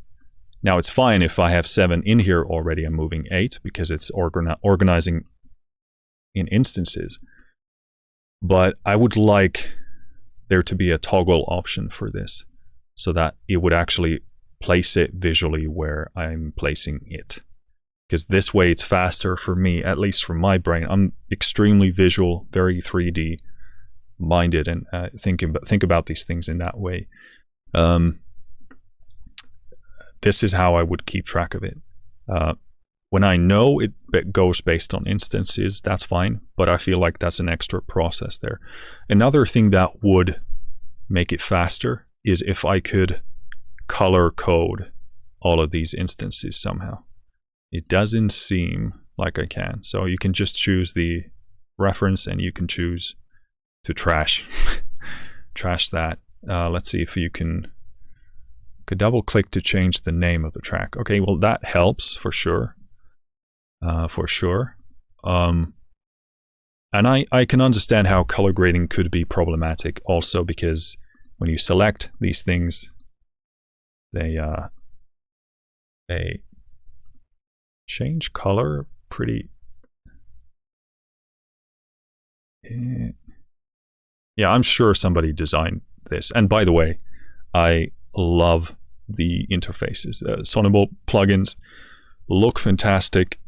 Now it's fine if I have 7 in here already, I'm moving 8 because it's organizing in instances. But I would like there to be a toggle option for this, so that it would actually place it visually where I'm placing it. because this way it's faster for me, at least from my brain. I'm extremely visual, very 3D minded, and think about these things in that way. This is how I would keep track of it. When I know it goes based on instances, that's fine, but I feel like that's an extra process there. Another thing that would make it faster is if I could color code all of these instances somehow. It doesn't seem like I can. So you can just choose the reference and you can choose to trash that. Let's see if you could double click to change the name of the track. Okay, well that helps for sure. And I can understand how color grading could be problematic also, because when you select these things, they change color pretty. Yeah, I'm sure somebody designed this. And by the way, I love the interfaces. Sonible plugins look fantastic.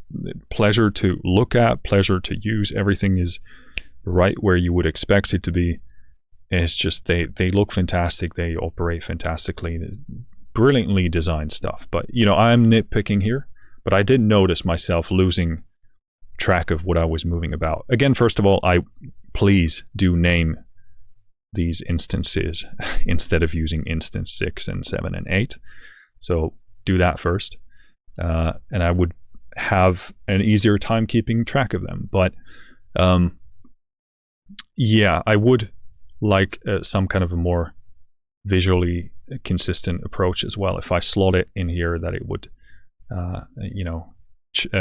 Pleasure to look at, pleasure to use. Everything is right where you would expect it to be. It's just they look fantastic. They operate fantastically. Brilliantly designed stuff. But you know, I'm nitpicking here, but I did notice myself losing track of what I was moving about. Again, first of all, please do name these instances instead of using instance 6 and 7 and 8. So do that first, and I would have an easier time keeping track of them. But yeah, I would like some kind of a more visually consistent approach as well. If I slot it in here, that it would you know,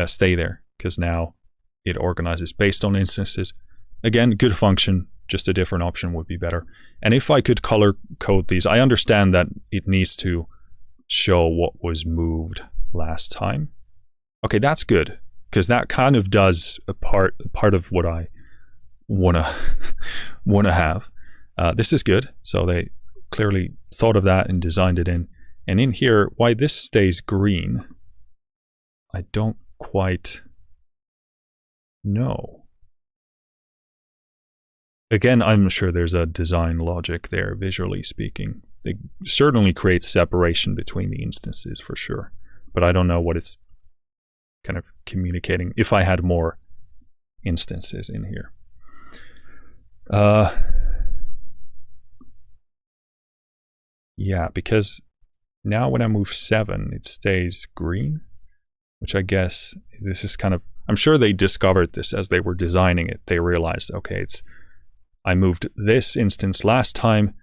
stay there, because now it organizes based on instances. Again, good function, just a different option would be better. And if I could color code these, I understand that it needs to show what was moved last time. Okay, that's good, because that kind of does a part of what I wanna have. This is good. So they clearly thought of that and designed it in. And in here, why this stays green, I don't quite know. Again, I'm sure there's a design logic there, visually speaking. It certainly creates separation between the instances for sure, but I don't know what it's kind of communicating if I had more instances in here. Yeah, because now when I move 7, it stays green, which I guess this is kind of, I'm sure they discovered this as they were designing it. They realized, okay, I moved this instance last time,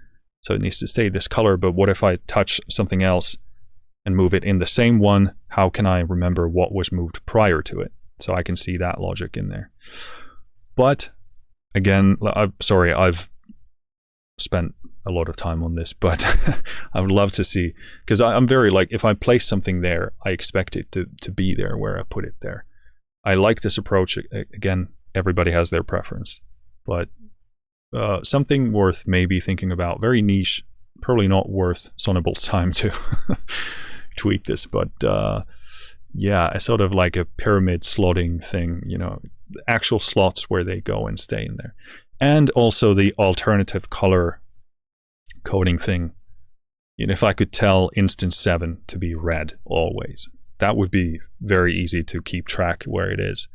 so it needs to stay this color, but what if I touch something else and move it in the same one? How can I remember what was moved prior to it? So I can see that logic in there. But again, I'm sorry, I've spent a lot of time on this, but I would love to see, because I'm very like, if I place something there, I expect it to be there where I put it there. I like this approach. Again, everybody has their preference, but something worth maybe thinking about, very niche, probably not worth Sonible's time to tweak this, but yeah, sort of like a pyramid slotting thing, you know, actual slots where they go and stay in there. And also the alternative color coding thing. You know, if I could tell instance 7 to be red always, that would be very easy to keep track where it is.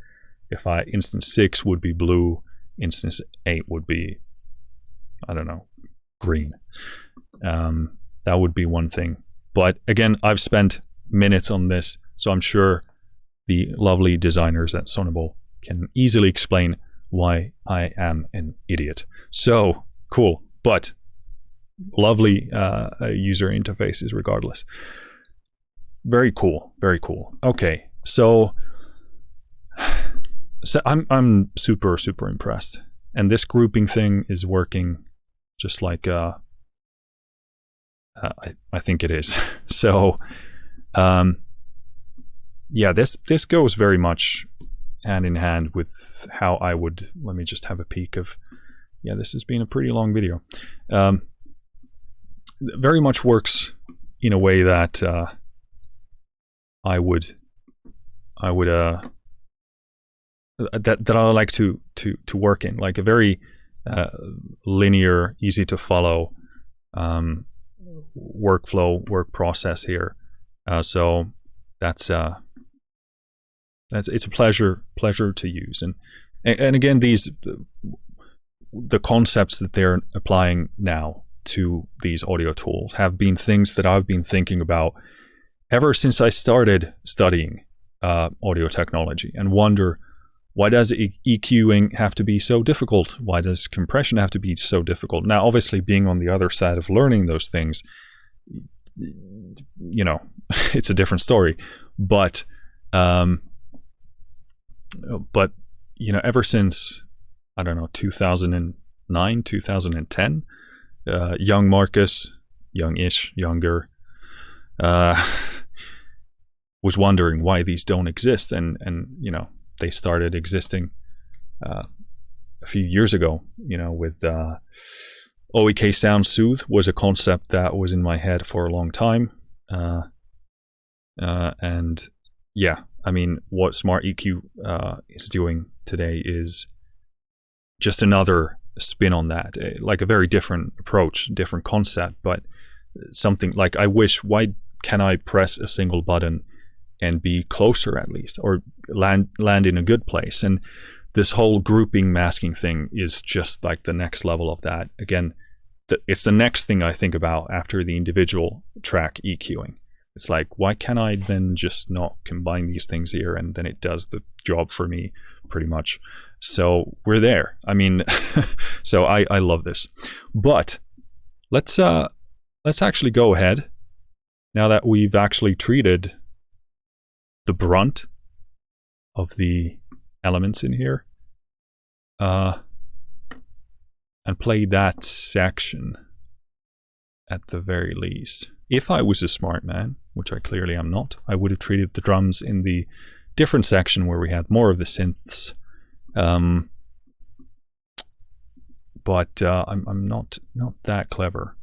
If instance 6 would be blue, instance 8 would be, I don't know, green. That would be one thing. But again, I've spent minutes on this, so I'm sure the lovely designers at Sonible can easily explain why I am an idiot. So cool, but lovely user interfaces regardless. Very cool, very cool. Okay, so I'm super impressed, and this grouping thing is working just like I think it is. So yeah, this goes very much hand in hand with how I would, let me just have a peek of, yeah, this has been a pretty long video. Very much works in a way that I would I would that I like to work in, like a very linear, easy to follow workflow, work process here. So that's it's a pleasure to use, and again, the concepts that they're applying now to these audio tools have been things that I've been thinking about ever since I started studying audio technology, and wonder, why does EQing have to be so difficult? Why does compression have to be so difficult? Now, obviously, being on the other side of learning those things, you know, it's a different story. But you know, ever since, I don't know, 2009, 2010, young Marcus, younger, was wondering why these don't exist, and you know, they started existing a few years ago. You know, with OEK Sound Soothe was a concept that was in my head for a long time, and yeah, I mean, what Smart EQ is doing today is just another spin on that, like a very different approach, different concept, but something like, I wish, why can I press a single button and be closer at least, or land in a good place? And this whole grouping masking thing is just like the next level of that. Again, it's the next thing I think about after the individual track EQing. It's like, why can't I then just not combine these things here, and then it does the job for me pretty much. So we're there. I mean, so I love this. But let's actually go ahead, now that we've actually treated the brunt of the elements in here, and play that section at the very least. If I was a smart man, which I clearly am not, I would have treated the drums in the different section where we had more of the synths. But I'm not that clever.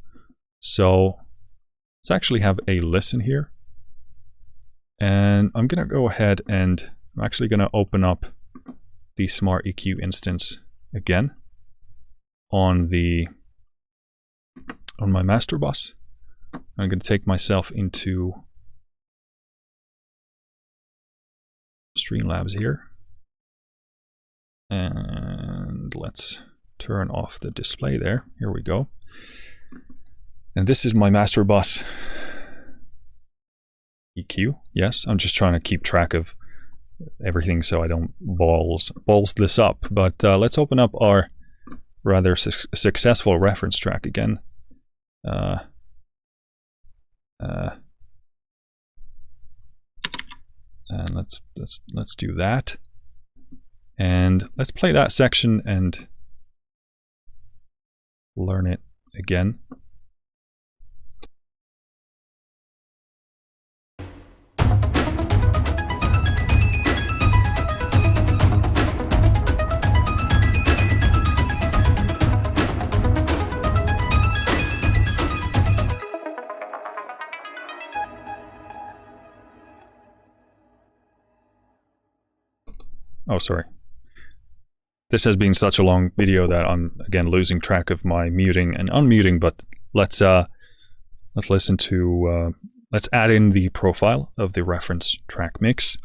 So let's actually have a listen here. And I'm gonna go ahead and I'm actually gonna open up the Smart EQ instance again on my master bus. I'm gonna take myself into Streamlabs here, and let's turn off the display there. Here we go. And this is my master bus EQ. Yes, I'm just trying to keep track of everything so I don't balls this up. But let's open up our rather successful reference track again. And let's do that, and let's play that section and learn it again. Oh, sorry. This has been such a long video that I'm again losing track of my muting and unmuting, but let's listen to let's add in the profile of the reference track mix.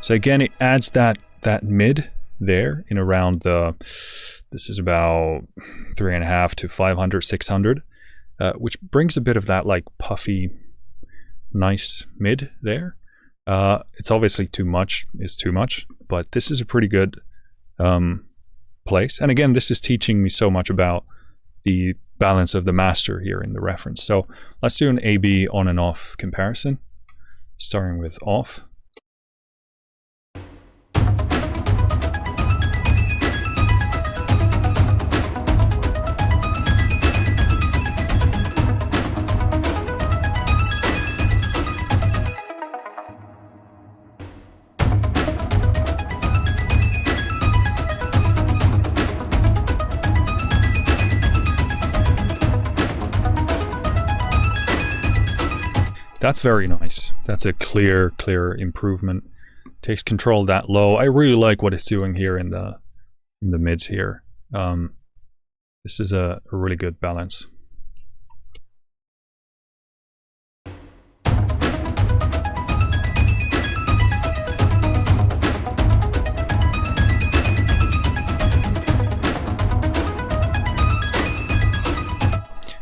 So again, it adds that mid there in around this is about 3.5 to 500, 600, which brings a bit of that like puffy, nice mid there. It's obviously too much, but this is a pretty good place. And again, this is teaching me so much about the balance of the master here in the reference. So let's do an A/B on and off comparison, starting with off. That's very nice. That's a clear improvement. Takes control that low. I really like what it's doing here in the mids here. This is a really good balance.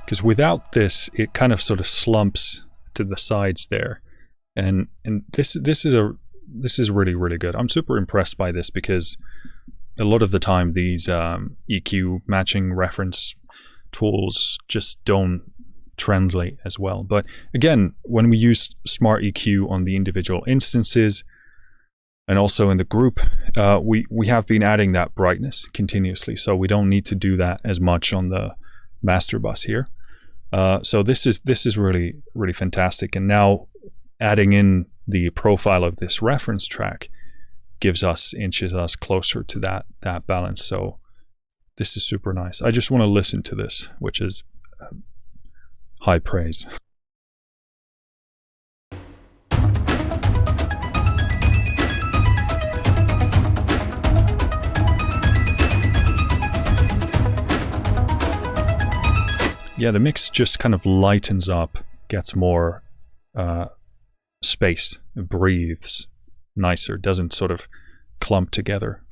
Because without this, it kind of sort of slumps to the sides there, and this is really good. I'm super impressed by this because a lot of the time these EQ matching reference tools just don't translate as well. But again, when we use Smart EQ on the individual instances and also in the group, we have been adding that brightness continuously, so we don't need to do that as much on the master bus here. So this is really fantastic. And now adding in the profile of this reference track inches us closer to that balance. So this is super nice. I just want to listen to this, which is high praise. Yeah, the mix just kind of lightens up, gets more space, it breathes nicer, doesn't sort of clump together.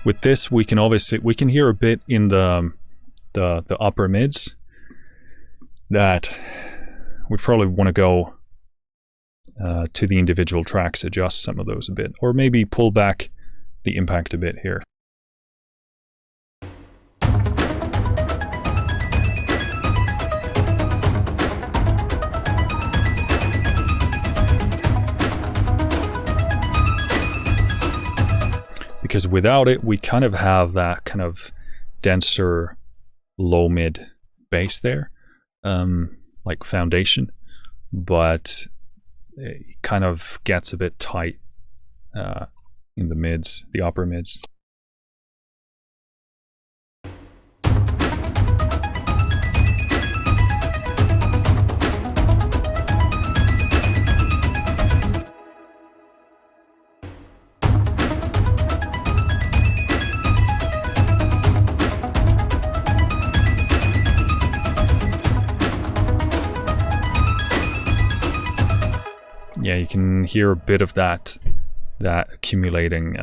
With this, we can hear a bit in the upper mids that we probably want to go to the individual tracks, adjust some of those a bit, or maybe pull back the impact a bit here. Because without it, we kind of have that kind of denser low mid bass there, like foundation, but it kind of gets a bit tight in the mids, the upper mids. Yeah, you can hear a bit of that accumulating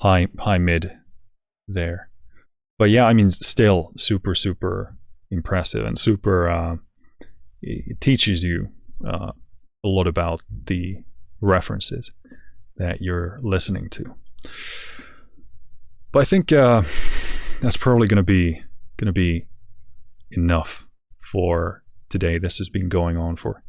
high mid there. But yeah, I mean, still super impressive and super. It teaches you a lot about the references that you're listening to. But I think that's probably going to be enough for today. This has been going on for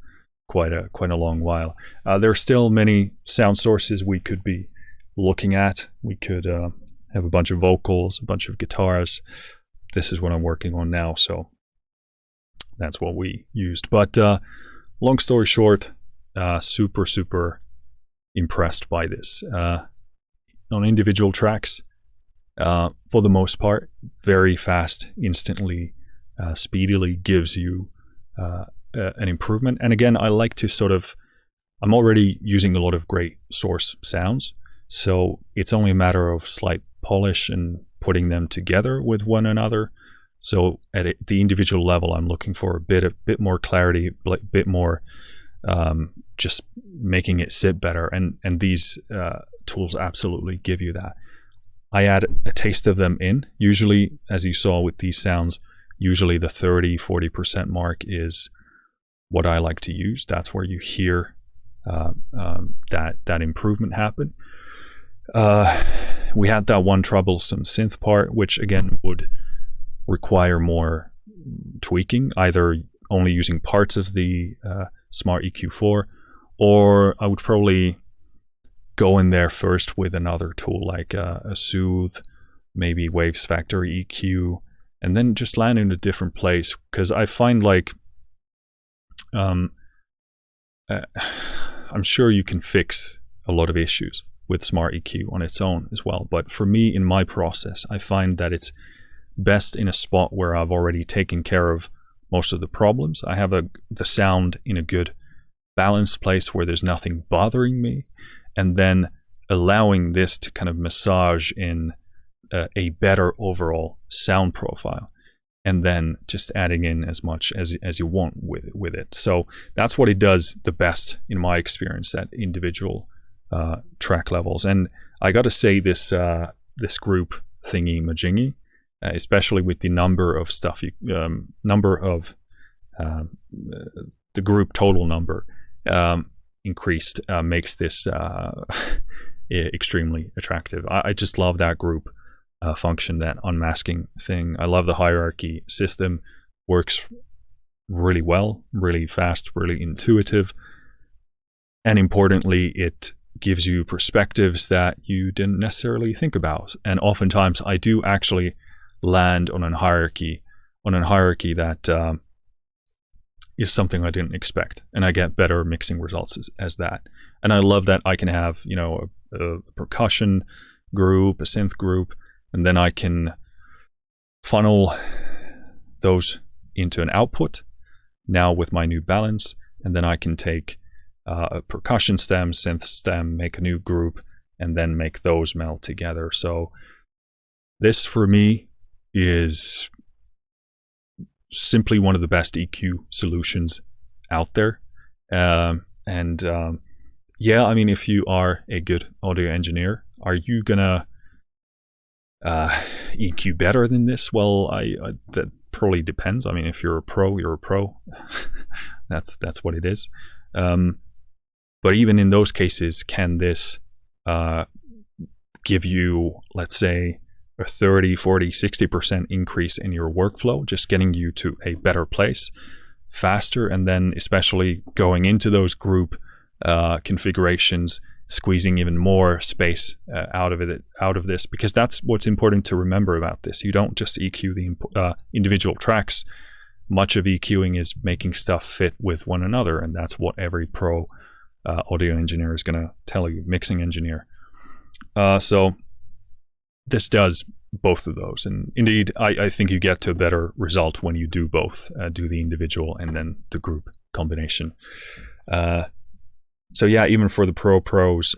quite a long while. There are still many sound sources we could be looking at. We could have a bunch of vocals, a bunch of guitars. This is what I'm working on now, so that's what we used. But long story short, super impressed by this. On individual tracks, for the most part, very fast, instantly, speedily gives you an improvement. And again, I like to I'm already using a lot of great source sounds, so it's only a matter of slight polish and putting them together with one another. So at the individual level, I'm looking for a bit more clarity, a bit more just making it sit better, and these tools absolutely give you that. I add a taste of them in. Usually, as you saw with these sounds, usually the 30-40% mark is what I like to use. That's where you hear that improvement happen. We had that one troublesome synth part, which again would require more tweaking, either only using parts of the Smart EQ4, or I would probably go in there first with another tool like a Soothe, maybe Waves Factory EQ, and then just land in a different place. Because I find like, I'm sure you can fix a lot of issues with Smart EQ on its own as well. But for me, in my process, I find that it's best in a spot where I've already taken care of most of the problems. I have the sound in a good balanced place where there's nothing bothering me, and then allowing this to kind of massage in a better overall sound profile, and then just adding in as much as you want with it. So that's what it does the best in my experience at individual track levels. And I got to say, this group thingy majingy, especially with the number of stuff, the group total number increased, makes this extremely attractive. I just love that group function, that unmasking thing. I love the hierarchy system. Works really well, really fast, really intuitive, and importantly, it gives you perspectives that you didn't necessarily think about. And oftentimes I do actually land on a hierarchy that is something I didn't expect, and I get better mixing results as that. And I love that I can have, you know, a percussion group, a synth group, and then I can funnel those into an output now with my new balance, and then I can take a percussion stem, synth stem, make a new group, and then make those meld together. So this for me is simply one of the best EQ solutions out there. Yeah, I mean, if you are a good audio engineer, are you gonna EQ better than this? Well, that probably depends. I mean, if you're a pro, you're a pro. That's what it is. But even in those cases, can this give you, let's say, a 30, 40, 60% increase in your workflow, just getting you to a better place faster, and then especially going into those group configurations, squeezing even more space out of this, because that's what's important to remember about this. You don't just EQ the individual tracks. Much of EQing is making stuff fit with one another, and that's what every pro audio engineer is going to tell you, mixing engineer. So this does both of those, and indeed I think you get to a better result when you do both, do the individual and then the group combination. So yeah, even for the pros,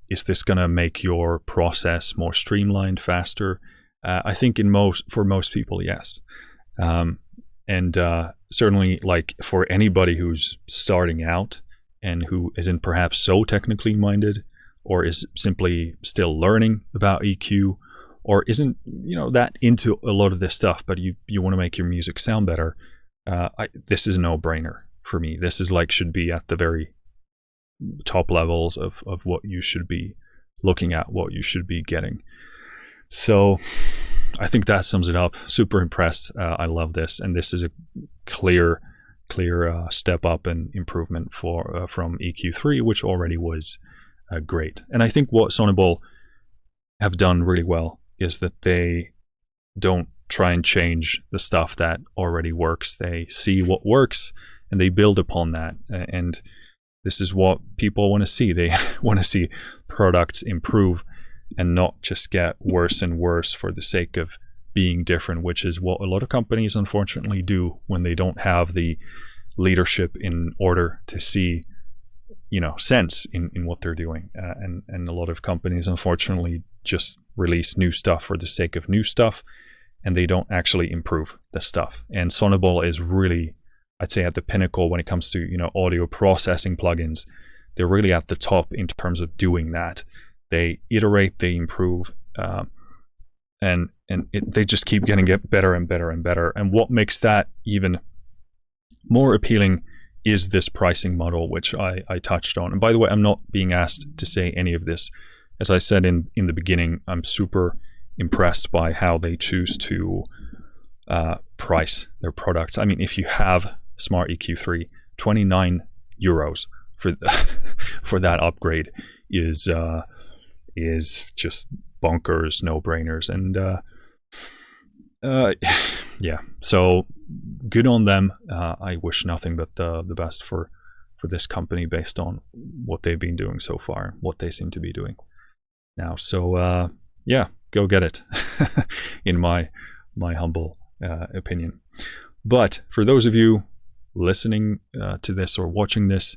is this going to make your process more streamlined, faster? I think for most people, yes. And certainly, like, for anybody who's starting out and who isn't perhaps so technically minded, or is simply still learning about EQ, or isn't, you know, that into a lot of this stuff, but you want to make your music sound better, this is a no-brainer for me. This is like, should be at the very top levels of what you should be looking at, what you should be getting. So I think that sums it up. Super impressed. I love this, and this is a clear step up and improvement from EQ3, which already was great. And I think what Sonible have done really well is that they don't try and change the stuff that already works. They see what works and they build upon that. And this is what people want to see. They want to see products improve and not just get worse and worse for the sake of being different, which is what a lot of companies unfortunately do when they don't have the leadership in order to see, you know, sense in what they're doing. And a lot of companies unfortunately just release new stuff for the sake of new stuff, and they don't actually improve the stuff. And Sonible is really, I'd say, at the pinnacle when it comes to, you know, audio processing plugins. They're really at the top in terms of doing that. They iterate, they improve, and they just keep getting better and better and better. And what makes that even more appealing is this pricing model, which I touched on. And by the way, I'm not being asked to say any of this. As I said in the beginning, I'm super impressed by how they choose to price their products. I mean, if you have Smart EQ3, 29 euros for that upgrade is just bonkers, no-brainers. And Yeah, so good on them. I wish nothing but the best for this company based on what they've been doing so far, what they seem to be doing now. So yeah, go get it, in my humble opinion. But for those of you listening to this or watching this,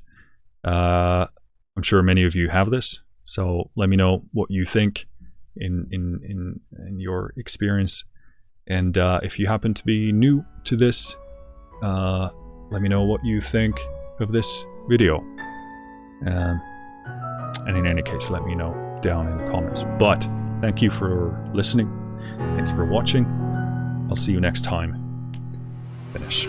I'm sure many of you have this. So let me know what you think in your experience. And if you happen to be new to this, let me know what you think of this video. And in any case, let me know down in the comments. But thank you for listening. Thank you for watching. I'll see you next time. Finish.